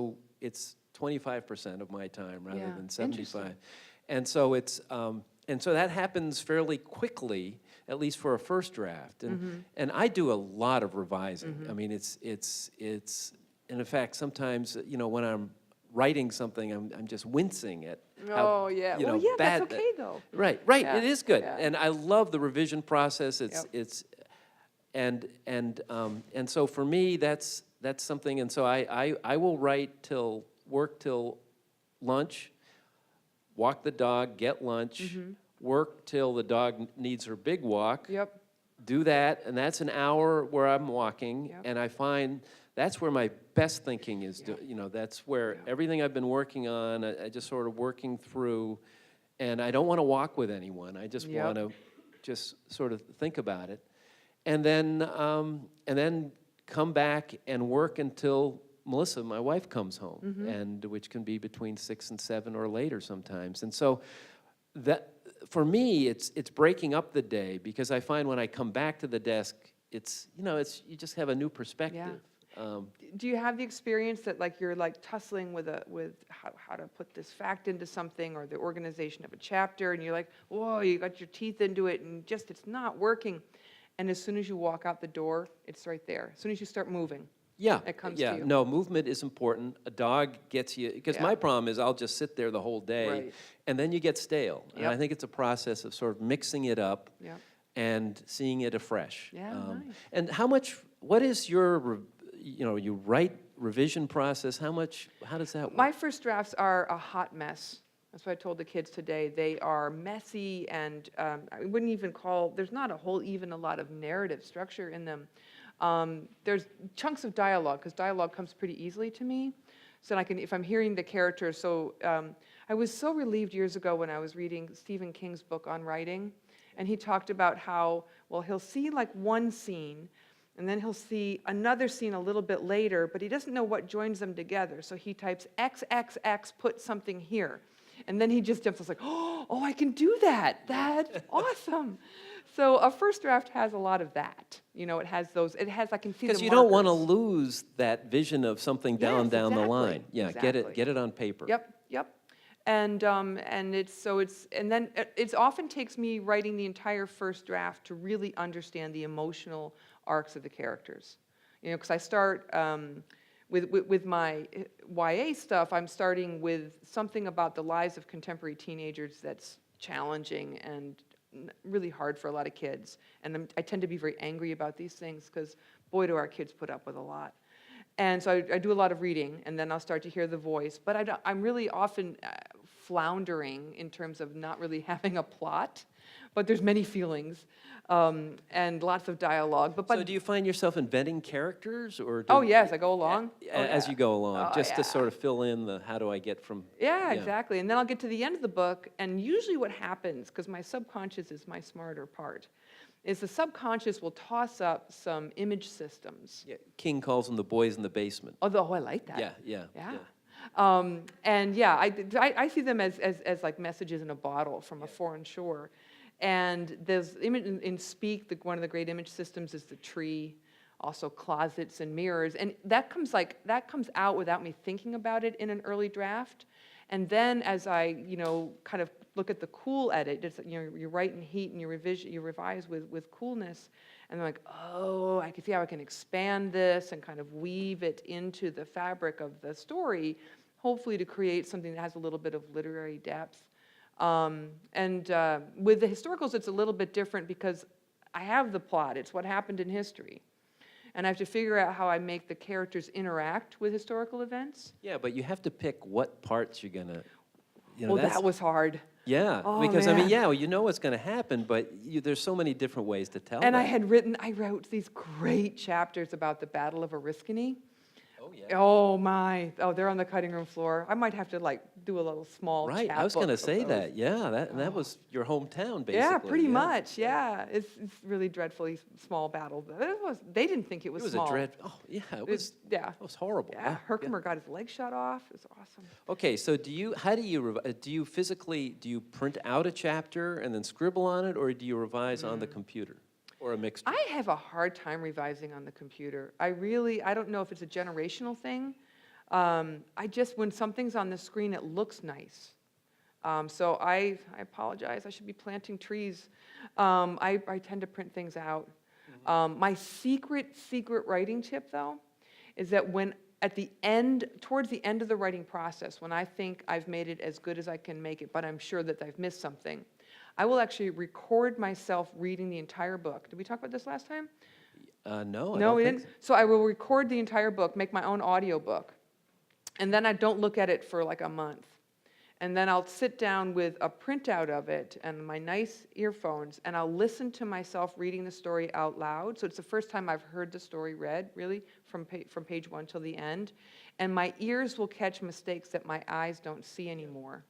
Speaker 3: 25% of my time rather
Speaker 2: Yeah,
Speaker 3: than 75.
Speaker 2: interesting.
Speaker 3: And so and so that happens fairly quickly, at least for a first draft. And I do a lot of revising. I mean, it's and in fact, sometimes, when I'm writing something, I'm just wincing at how,
Speaker 2: Oh, yeah. Well,
Speaker 3: bad
Speaker 2: yeah, that's
Speaker 3: that-
Speaker 2: okay, though.
Speaker 3: Right,
Speaker 2: Yeah,
Speaker 3: it is good.
Speaker 2: yeah.
Speaker 3: And I love the revision process.
Speaker 2: Yep.
Speaker 3: And so for me, that's something. And so I will work till lunch, walk the dog, get lunch, work till the dog needs her big walk.
Speaker 2: Yep.
Speaker 3: Do that, and that's an hour where I'm walking,
Speaker 2: Yep.
Speaker 3: and I find that's where my best thinking is. That's where
Speaker 2: Yeah.
Speaker 3: everything I've been working on, I just sort of working through, and I don't want to walk with anyone. I just
Speaker 2: Yep.
Speaker 3: want to just sort of think about it, and then come back and work until Melissa, my wife, comes home, and which can be between 6 and 7 or later sometimes. And so that, for me, it's breaking up the day, because I find when I come back to the desk, you just have a new perspective.
Speaker 2: Do you have the experience that you're tussling with how to put this fact into something, or the organization of a chapter, and you're like, whoa, you got your teeth into it, and just it's not working, and as soon as you walk out the door, it's right there. As soon as you start moving,
Speaker 3: Yeah,
Speaker 2: it comes to
Speaker 3: yeah.
Speaker 2: you.
Speaker 3: No, movement is important. A dog gets you, because
Speaker 2: Yeah.
Speaker 3: my problem is I'll just sit there the whole day,
Speaker 2: Right.
Speaker 3: and then you get stale. And I
Speaker 2: Yep.
Speaker 3: think it's a process of sort of mixing it up
Speaker 2: Yep.
Speaker 3: and seeing it afresh.
Speaker 2: Yeah, nice.
Speaker 3: And what is your, you write revision process? How does that work?
Speaker 2: My first drafts are a hot mess. That's what I told the kids today. They are messy, and I wouldn't even there's not a lot of narrative structure in them. There's chunks of dialogue, because dialogue comes pretty easily to me. So if I'm hearing the characters, I was so relieved years ago when I was reading Stephen King's book on writing, and he talked about how, he'll see one scene, and then he'll see another scene a little bit later, but he doesn't know what joins them together. So he types XXX, put something here. And then he just jumps, like, oh, I can do that. That's awesome. So a first draft has a lot of that. It has I can see the
Speaker 3: Because you don't want to
Speaker 2: markers.
Speaker 3: lose that vision of something down the
Speaker 2: exactly,
Speaker 3: line. Yeah,
Speaker 2: exactly.
Speaker 3: get it on paper.
Speaker 2: Yep. And it often takes me writing the entire first draft to really understand the emotional arcs of the characters. Because I start with my YA stuff, I'm starting with something about the lives of contemporary teenagers that's challenging and really hard for a lot of kids. And I tend to be very angry about these things, because boy, do our kids put up with a lot. And so I do a lot of reading, and then I'll start to hear the voice. But I'm really often floundering in terms of not really having a plot, but there's many feelings and lots of dialogue.
Speaker 3: So do you find yourself inventing characters, or?
Speaker 2: Oh, yes, I go along.
Speaker 3: As you go along,
Speaker 2: Oh,
Speaker 3: just to
Speaker 2: yeah.
Speaker 3: sort of fill in the how do I get from.
Speaker 2: Yeah, exactly. And then I'll get to the end of the book, and usually what happens, because my subconscious is my smarter part, is the subconscious will toss up some image systems.
Speaker 3: Yeah, King calls them the boys in the basement.
Speaker 2: Although I like that.
Speaker 3: Yeah.
Speaker 2: And yeah, I see them as like messages in a bottle from a foreign shore. And there's image in Speak, one of the great image systems is the tree, also closets and mirrors. And that comes out without me thinking about it in an early draft. And then as I, kind of look at the cool edit, it's, you write in heat and you revise with coolness. And I'm like, oh, I can see how I can expand this and kind of weave it into the fabric of the story, hopefully to create something that has a little bit of literary depth. With the historicals, it's a little bit different, because I have the plot. It's what happened in history. And I have to figure out how I make the characters interact with historical events.
Speaker 3: Yeah, but you have to pick what parts you're gonna,
Speaker 2: That was hard.
Speaker 3: Yeah,
Speaker 2: Oh,
Speaker 3: because
Speaker 2: man.
Speaker 3: you know what's gonna happen, but there's so many different ways to tell
Speaker 2: And
Speaker 3: that.
Speaker 2: I wrote these great chapters about the Battle of Oriskany,
Speaker 3: Oh, yeah.
Speaker 2: Oh, my. Oh, they're on the cutting room floor. I might have to like do a little small
Speaker 3: Right, I
Speaker 2: chat
Speaker 3: was going to
Speaker 2: book of
Speaker 3: say
Speaker 2: those.
Speaker 3: that, yeah, and that
Speaker 2: Oh.
Speaker 3: was your hometown, basically.
Speaker 2: Yeah, pretty much, yeah. It's really dreadfully small battle. But they didn't think it was
Speaker 3: It was
Speaker 2: small.
Speaker 3: yeah,
Speaker 2: Yeah.
Speaker 3: it was horrible,
Speaker 2: Yeah,
Speaker 3: yeah.
Speaker 2: Herkimer got his leg shot off. It was awesome.
Speaker 3: Okay, so how do you, do you physically, do you print out a chapter and then scribble on it, or do you revise on the computer, or a mixture?
Speaker 2: I have a hard time revising on the computer. I don't know if it's a generational thing. When something's on the screen, it looks nice. So I apologize, I should be planting trees. I tend to print things out. My secret writing tip, though, is that towards the end of the writing process, when I think I've made it as good as I can make it, but I'm sure that I've missed something, I will actually record myself reading the entire book. Did we talk about this last time?
Speaker 3: No, I
Speaker 2: No,
Speaker 3: don't
Speaker 2: we
Speaker 3: think
Speaker 2: didn't. So I will record the entire book, make my own audio book, and then I don't look at it for like a month. And then I'll sit down with a printout of it and my nice earphones, and I'll listen to myself reading the story out loud. So it's the first time I've heard the story read, really, from page 1 till the end. And my ears will catch mistakes that my eyes don't see anymore.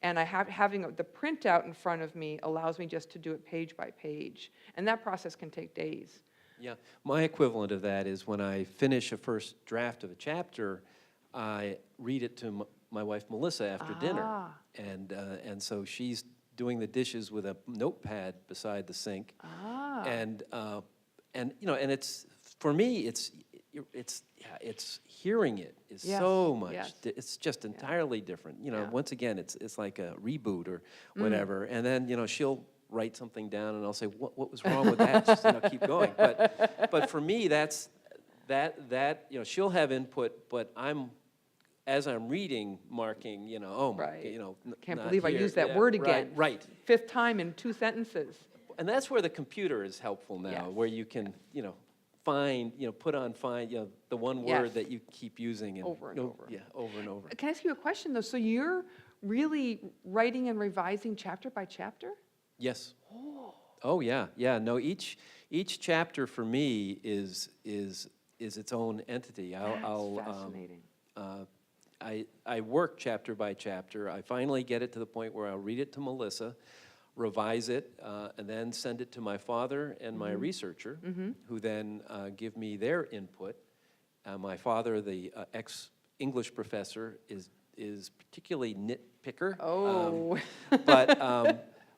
Speaker 2: And having the printout in front of me allows me just to do it page by page. And that process can take days.
Speaker 3: Yeah, my equivalent of that is when I finish a first draft of a chapter, I read it to my wife Melissa after dinner, and so she's doing the dishes with a notepad beside the sink, and it's for me it's hearing it is so much. It's just entirely different. Once again, it's like a reboot or whatever, and then she'll write something down, and I'll say, what was wrong with that? Just keep going. But for me, that she'll have input, but as I'm reading, marking,
Speaker 2: Can't believe I used that word again.
Speaker 3: Right.
Speaker 2: 5th time in 2 sentences.
Speaker 3: And that's where the computer is helpful now, where you can, find, the one word that you keep using. And,
Speaker 2: over and over.
Speaker 3: Yeah, over and over.
Speaker 2: Can I ask you a question, though? So you're really writing and revising chapter by chapter?
Speaker 3: Yes. Oh, yeah, yeah. No, each chapter for me is its own entity.
Speaker 2: That's fascinating.
Speaker 3: I work chapter by chapter. I finally get it to the point where I'll read it to Melissa, revise it, and then send it to my father and my researcher, who then give me their input. My father, the ex-English professor, is particularly nitpicker.
Speaker 2: Oh.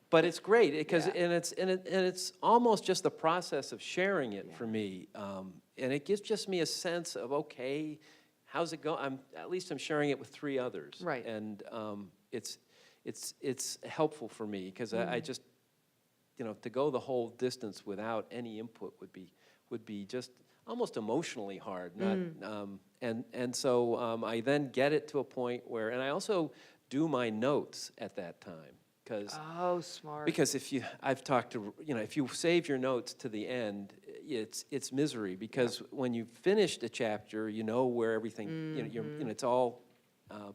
Speaker 3: But it's great because it's almost just the process of sharing it for me, and it gives just me a sense of, okay, how's it going? At least I'm sharing it with 3 others,
Speaker 2: right?
Speaker 3: And it's helpful for me because I just to go the whole distance without any input would be just almost emotionally hard. So I then get it to a point where, and I also do my notes at that time.
Speaker 2: Smart.
Speaker 3: Because if you save your notes to the end, it's misery, because when you've finished a chapter, you know where everything, it's all,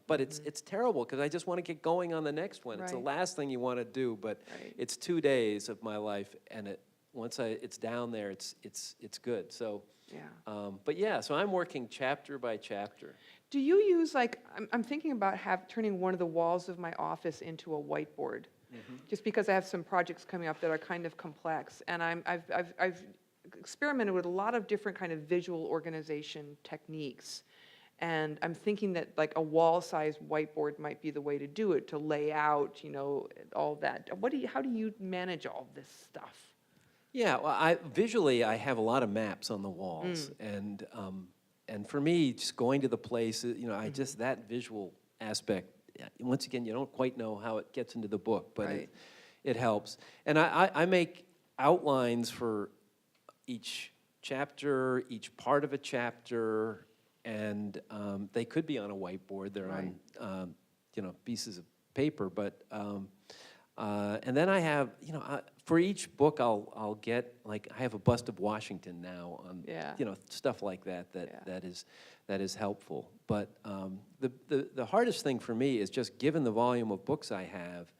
Speaker 3: but it's terrible because I just want to get going on the next one. It's the last thing you want to do, but it's 2 days of my life, and once it's down there, it's good. So, so I'm working chapter by chapter.
Speaker 2: Do you use, I'm thinking about turning one of the walls of my office into a whiteboard, just because I have some projects coming up that are kind of complex, and I've experimented with a lot of different kind of visual organization techniques, and I'm thinking that a wall-sized whiteboard might be the way to do it, to lay out, all that. How do you manage all this stuff?
Speaker 3: Yeah, well, visually I have a lot of maps on the walls, and for me, just going to the place, I just, that visual aspect, once again, you don't quite know how it gets into the book, but it helps. And I make outlines for each chapter, each part of a chapter, and they could be on a whiteboard. They're on, pieces of paper, but, and then I have, for each book, I'll get, I have a bust of Washington now on, stuff like that is helpful. But the hardest thing for me is just, given the volume of books I have,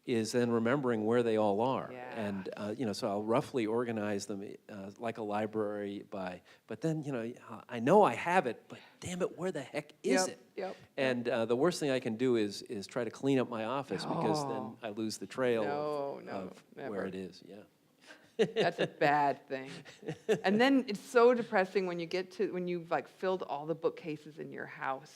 Speaker 3: is then remembering where they all are. And, so I'll roughly organize them like a library but then, I know I have it, but damn it, where the heck is
Speaker 2: Yep,
Speaker 3: it?
Speaker 2: yep.
Speaker 3: And the worst thing I can do is try to clean up my office, because then
Speaker 2: No.
Speaker 3: I lose the trail
Speaker 2: No,
Speaker 3: of,
Speaker 2: no,
Speaker 3: of where
Speaker 2: never.
Speaker 3: it is, yeah.
Speaker 2: That's a bad thing. And then it's so depressing when you've like filled all the bookcases in your house.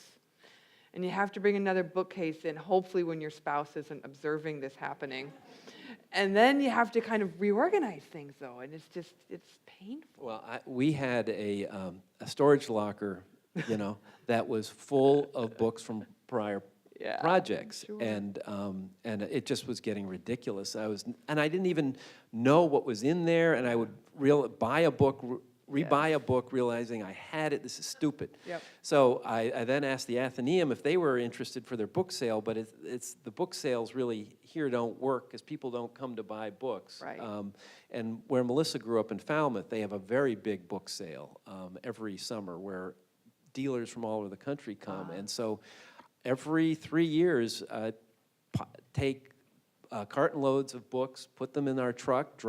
Speaker 2: And you have to bring another bookcase in, hopefully when your spouse isn't observing this happening. And then you have to kind of reorganize things though, and it's painful.
Speaker 3: Well, we had a storage locker, that was full of books from prior
Speaker 2: Yeah,
Speaker 3: projects,
Speaker 2: sure.
Speaker 3: and it just was getting ridiculous. And I didn't even know what was in there, and I would buy a book, rebuy a book, realizing I had it. This is stupid.
Speaker 2: Yep.
Speaker 3: So I then asked the Athenaeum if they were interested for their book sale, but it's the book sales really here don't work because people don't come to buy books.
Speaker 2: Right.
Speaker 3: And where Melissa grew up in Falmouth, they have a very big book sale every summer where dealers from all over the country come, and so every 3 years, take carton loads of books, put them in our truck,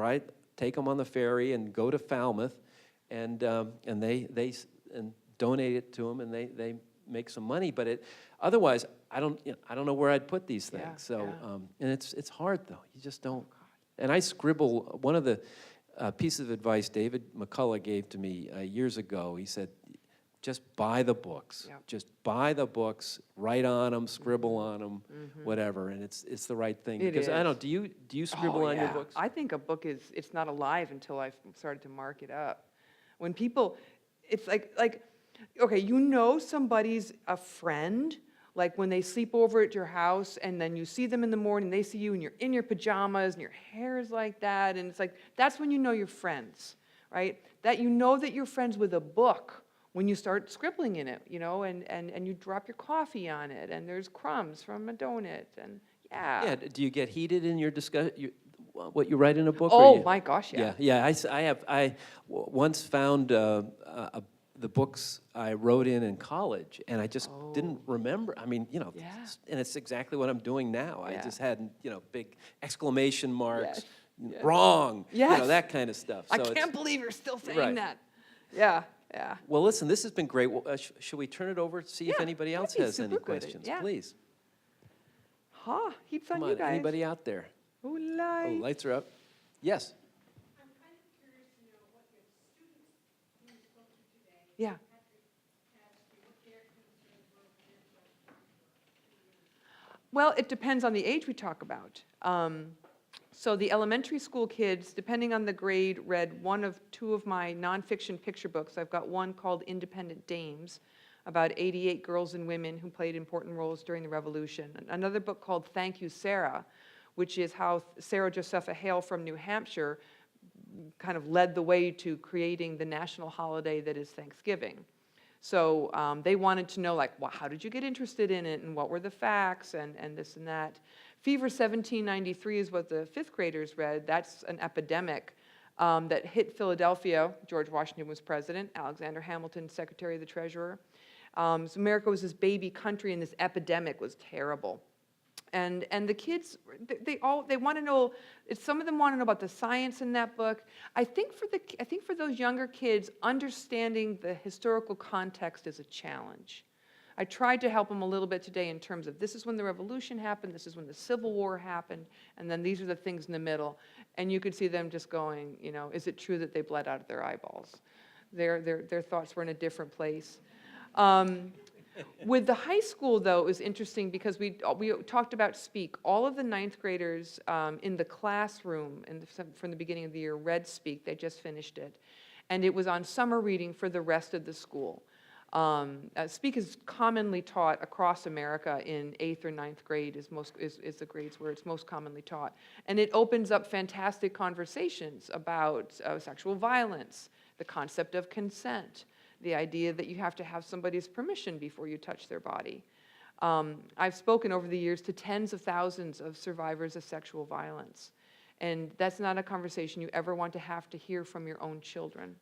Speaker 3: take them on the ferry, and go to Falmouth, and they donate it to them, and they make some money. But otherwise, I don't know where I'd put these things.
Speaker 2: Yeah,
Speaker 3: So
Speaker 2: yeah.
Speaker 3: and it's hard though. You just don't. And I scribble. One of the pieces of advice David McCullough gave to me years ago. He said, just buy the books.
Speaker 2: Yep.
Speaker 3: Just buy the books, write on them, scribble on them, whatever, and it's the right thing.
Speaker 2: It
Speaker 3: Because I
Speaker 2: is.
Speaker 3: don't know, do you scribble on your
Speaker 2: yeah.
Speaker 3: books?
Speaker 2: I think a book it's not alive until I started to mark it up. When people, it's like, okay, somebody's a friend, like when they sleep over at your house and then you see them in the morning, they see you and you're in your pajamas and your hair is like that, and it's like, that's when you know you're friends, right? That you know that you're friends with a book when you start scribbling in it, and you drop your coffee on it, and there's crumbs from a donut, and yeah.
Speaker 3: Yeah, do you get heated in your discussion, what you write in a book?
Speaker 2: Oh, my gosh, yeah.
Speaker 3: Yeah, I once found the books I wrote in college, and I just didn't remember. I mean,
Speaker 2: Yeah.
Speaker 3: and it's exactly what I'm doing now. I
Speaker 2: Yeah.
Speaker 3: just had, big exclamation marks,
Speaker 2: Yes.
Speaker 3: wrong,
Speaker 2: Yes.
Speaker 3: that kind of stuff.
Speaker 2: I
Speaker 3: So
Speaker 2: can't believe you're still saying
Speaker 3: Right.
Speaker 2: that. Yeah, yeah.
Speaker 3: Well, listen, this has been great. Well, should we turn it over to see if
Speaker 2: Yeah,
Speaker 3: anybody else
Speaker 2: that'd be
Speaker 3: has any
Speaker 2: super good,
Speaker 3: questions?
Speaker 2: yeah.
Speaker 3: Please.
Speaker 2: Heaps on
Speaker 3: Come
Speaker 2: you
Speaker 3: on,
Speaker 2: guys.
Speaker 3: anybody out there?
Speaker 2: Oh,
Speaker 3: Oh,
Speaker 2: light.
Speaker 3: lights are up. Yes.
Speaker 4: I'm kind of curious to know what your students who you spoke to today
Speaker 2: Yeah.
Speaker 4: had what their concerns were with their children.
Speaker 2: Well, it depends on the age we talk about. So the elementary school kids, depending on the grade, read one of two of my nonfiction picture books. I've got one called Independent Dames, about 88 girls and women who played important roles during the Revolution. Another book called Thank You, Sarah, which is how Sarah Josepha Hale from New Hampshire kind of led the way to creating the national holiday that is Thanksgiving. So they wanted to know, like, well, how did you get interested in it, and what were the facts, and this and that. Fever 1793 is what the fifth graders read. That's an epidemic that hit Philadelphia. George Washington was president, Alexander Hamilton, secretary of the treasurer. So America was this baby country, and this epidemic was terrible. And the kids, they want to know. Some of them want to know about the science in that book. I think for those younger kids, understanding the historical context is a challenge. I tried to help them a little bit today in terms of this is when the Revolution happened, this is when the Civil War happened, and then these are the things in the middle. And you could see them just going, is it true that they bled out of their eyeballs? Their thoughts were in a different place. With the high school, though, it was interesting because we talked about Speak. All of the ninth graders in the classroom from the beginning of the year read Speak. They just finished it. And it was on summer reading for the rest of the school. Speak is commonly taught across America in 8th or 9th grade is the grades where it's most commonly taught. And it opens up fantastic conversations about sexual violence, the concept of consent, the idea that you have to have somebody's permission before you touch their body. I've spoken over the years to tens of thousands of survivors of sexual violence. And that's not a conversation you ever want to have to hear from your own children.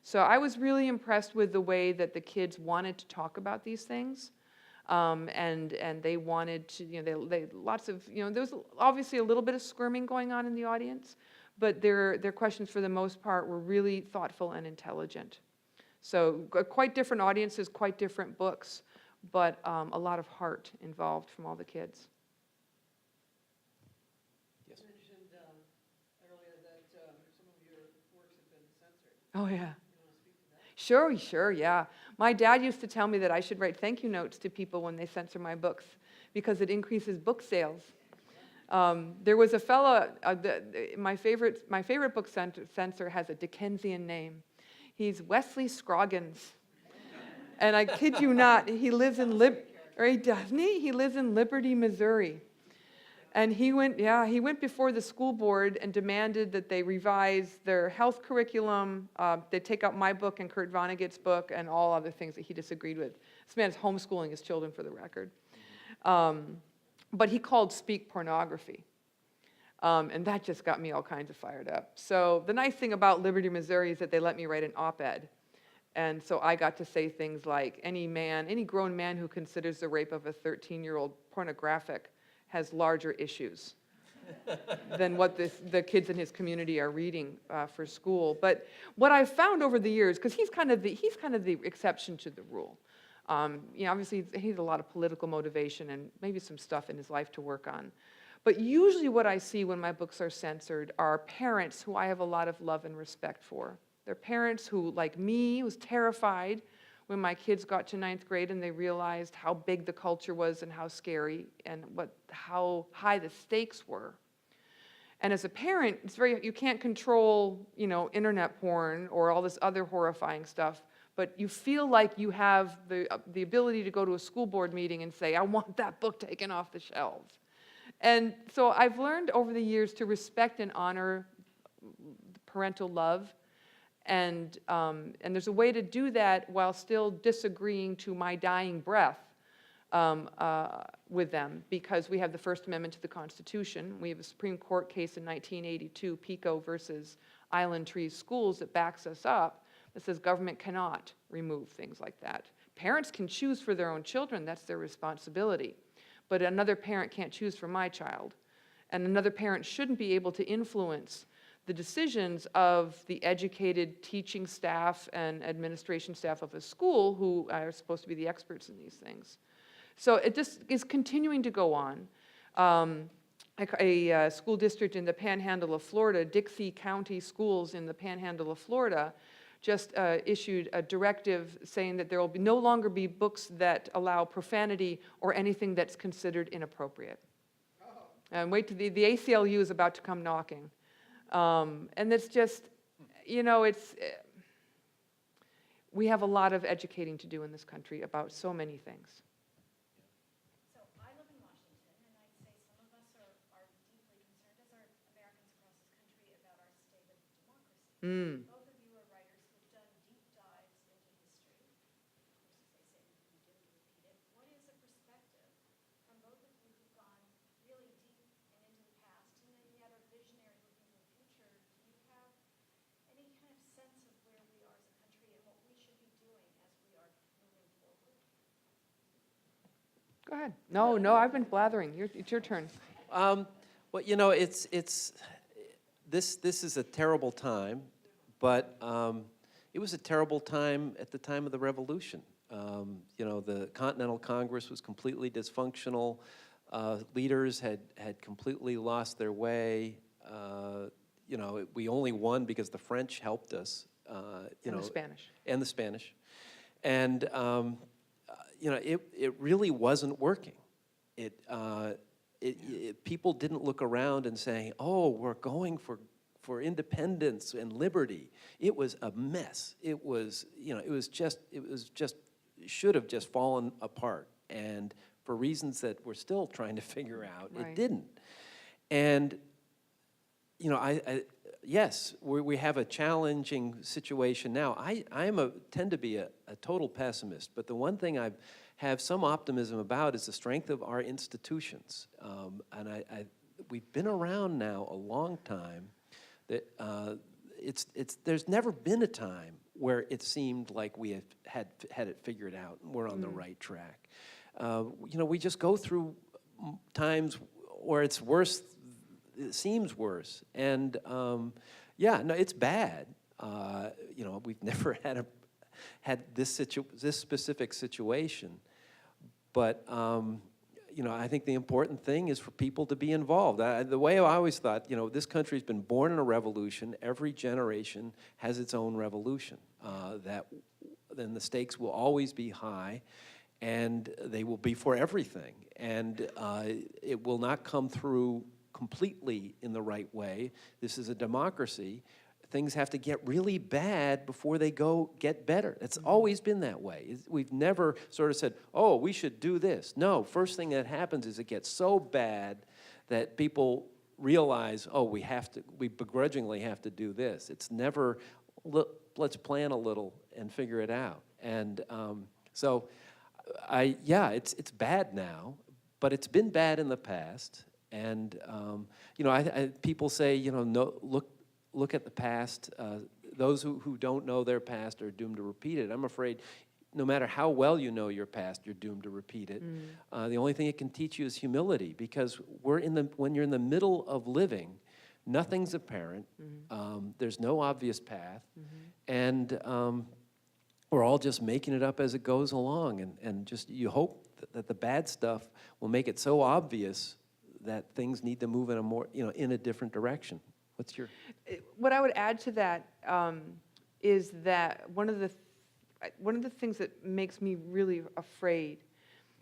Speaker 2: So I was really impressed with the way that the kids wanted to talk about these things. And they wanted to, they lots of, there was obviously a little bit of squirming going on in the audience, but their questions for the most part were really thoughtful and intelligent. So quite different audiences, quite different books, but a lot of heart involved from all the kids.
Speaker 3: Yes.
Speaker 5: You mentioned earlier that some of your works have been censored.
Speaker 2: Oh, yeah.
Speaker 5: You want to speak to that?
Speaker 2: Sure, yeah. My dad used to tell me that I should write thank you notes to people when they censor my books because it increases book sales. There was a fellow, my favorite book censor has a Dickensian name. He's Wesley Scroggins. And I kid you not, he lives in He lives in Liberty, Missouri. And he went before the school board and demanded that they revise their health curriculum. They take out my book and Kurt Vonnegut's book and all other things that he disagreed with. This man's homeschooling his children, for the record. But he called speak pornography. And that just got me all kinds of fired up. So the nice thing about Liberty, Missouri is that they let me write an op-ed. And so I got to say things like, any grown man who considers the rape of a 13-year-old pornographic has larger issues than what the kids in his community are reading for school. But what I've found over the years, because he's kind of the exception to the rule. Obviously he has a lot of political motivation and maybe some stuff in his life to work on. But usually what I see when my books are censored are parents who I have a lot of love and respect for. They're parents who, like me, was terrified when my kids got to 9th grade and they realized how big the culture was and how scary and how high the stakes were. And as a parent, you can't control, internet porn or all this other horrifying stuff, but you feel like you have the ability to go to a school board meeting and say, I want that book taken off the shelves. And so I've learned over the years to respect and honor parental love. And there's a way to do that while still disagreeing to my dying breath with them, because we have the First Amendment to the Constitution. We have a Supreme Court case in 1982, Pico versus Island Trees Schools, that backs us up, that says government cannot remove things like that. Parents can choose for their own children, that's their responsibility. But another parent can't choose for my child. And another parent shouldn't be able to influence the decisions of the educated teaching staff and administration staff of a school who are supposed to be the experts in these things. So it just is continuing to go on. A school district in the Panhandle of Florida, Dixie County Schools in the Panhandle of Florida, just issued a directive saying that there will no longer be books that allow profanity or anything that's considered inappropriate. And wait till the ACLU is about to come knocking. And it's just, we have a lot of educating to do in this country about so many things.
Speaker 4: So I live in Washington, and I'd say some of us are deeply concerned, as are Americans across this country, about our state of democracy. Both of you are writers who've done deep dives into history. Of course, as they say, we do repeat it. What is a perspective from both of you who've gone really deep and into the past, and then yet are visionary looking to the future? Do you have any kind of sense of where we are as a country and what we should be doing as we are moving forward?
Speaker 2: Go ahead. No, I've been blathering. It's your turn.
Speaker 3: Well, this is a terrible time, but it was a terrible time at the time of the Revolution. The Continental Congress was completely dysfunctional. Leaders had completely lost their way. We only won because the French helped us.
Speaker 2: And the Spanish.
Speaker 3: And the Spanish. And, it really wasn't working. People didn't look around and say, oh, we're going for independence and liberty. It was a mess. It should have just fallen apart. And for reasons that we're still trying to figure out,
Speaker 2: Right.
Speaker 3: It didn't. And, yes, we have a challenging situation now. I tend to be a total pessimist, but the one thing I have some optimism about is the strength of our institutions. And we've been around now a long time. That there's never been a time where it seemed like we had it figured out and we're on the right track. We just go through times where it's worse. It seems worse, and it's bad. We've never had had this specific situation. But, you know, I think the important thing is for people to be involved. The way I always thought, you know, this country's been born in a revolution. Every generation has its own revolution. Then the stakes will always be high, and they will be for everything. And it will not come through completely in the right way. This is a democracy. Things have to get really bad before they get better. It's always been that way. We've never sort of said, oh, we should do this. No, first thing that happens is it gets so bad that people realize, oh, we begrudgingly have to do this. It's never, let's plan a little and figure it out. And it's bad now, but it's been bad in the past. And, you know, people say, you know, no, look at the past. Those who don't know their past are doomed to repeat it. I'm afraid no matter how well you know your past, you're doomed to repeat it. The only thing it can teach you is humility, because when you're in the middle of living, nothing's apparent. There's no obvious path. And we're all just making it up as it goes along. And just you hope that the bad stuff will make it so obvious that things need to move in a more, you know, in a different direction. What's your?
Speaker 2: What I would add to that is that one of the things that makes me really afraid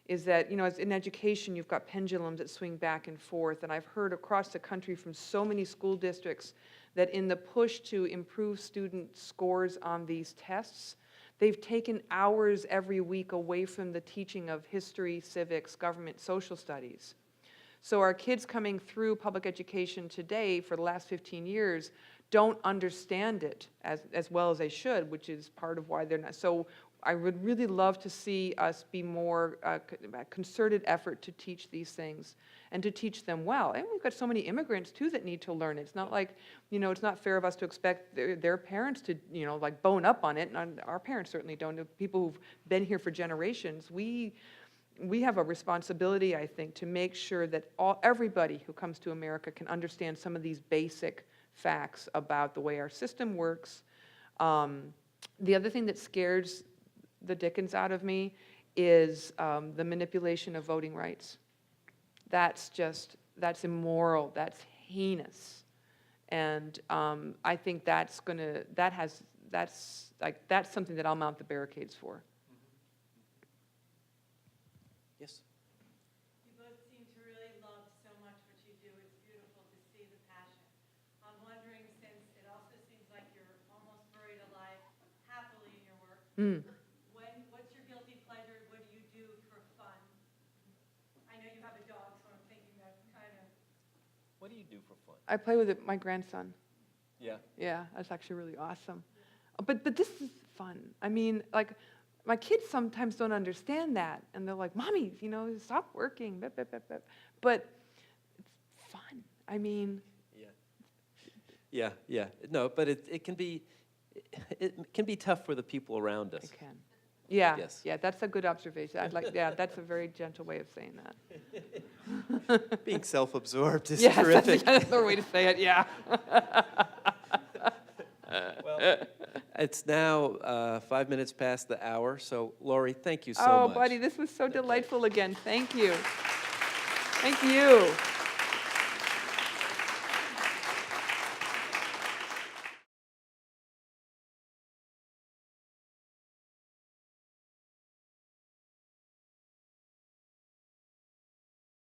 Speaker 2: is that, you know, as in education, you've got pendulums that swing back and forth, and I've heard across the country from so many school districts that in the push to improve student scores on these tests, they've taken hours every week away from the teaching of history, civics, government, social studies. So our kids coming through public education today for the last 15 years don't understand it as well as they should, which is part of why they're not. So I would really love to see us be more concerted effort to teach these things and to teach them well. And we've got so many immigrants too that need to learn it. It's not like, you know, it's not fair of us to expect their parents to, you know, like bone up on it. And our parents certainly don't. The people who've been here for generations, we have a responsibility, I think, to make sure that everybody who comes to America can understand some of these basic facts about the way our system works. The other thing that scares the dickens out of me is the manipulation of voting rights. That's immoral, that's heinous. And I think that's something that I'll mount the barricades for.
Speaker 3: Yes.
Speaker 6: You both seem to really love so much what you do. It's beautiful to see the passion. I'm wondering, since it also seems like you're almost buried alive happily in your work, what's your guilty pleasure? What do you do for fun? I know you have a dog, so I'm thinking that's kind of...
Speaker 3: What do you do for fun?
Speaker 2: I play with my grandson.
Speaker 3: Yeah.
Speaker 2: Yeah, that's actually really awesome. But this is fun. I mean, like, my kids sometimes don't understand that, and they're like, "Mommy, you know, stop working." But it's fun. I mean.
Speaker 3: Yeah. No, but it can be tough for the people around us.
Speaker 2: It can. Yeah.
Speaker 3: Yes.
Speaker 2: Yeah, that's a good observation. That's a very gentle way of saying that.
Speaker 3: Being self-absorbed is
Speaker 2: Yes,
Speaker 3: terrific.
Speaker 2: that's another way to say it. Yeah.
Speaker 3: Well, it's now 5 minutes past the hour, so Laurie, thank you so much.
Speaker 2: Oh, buddy, this was so delightful again. Thank you. Thank you.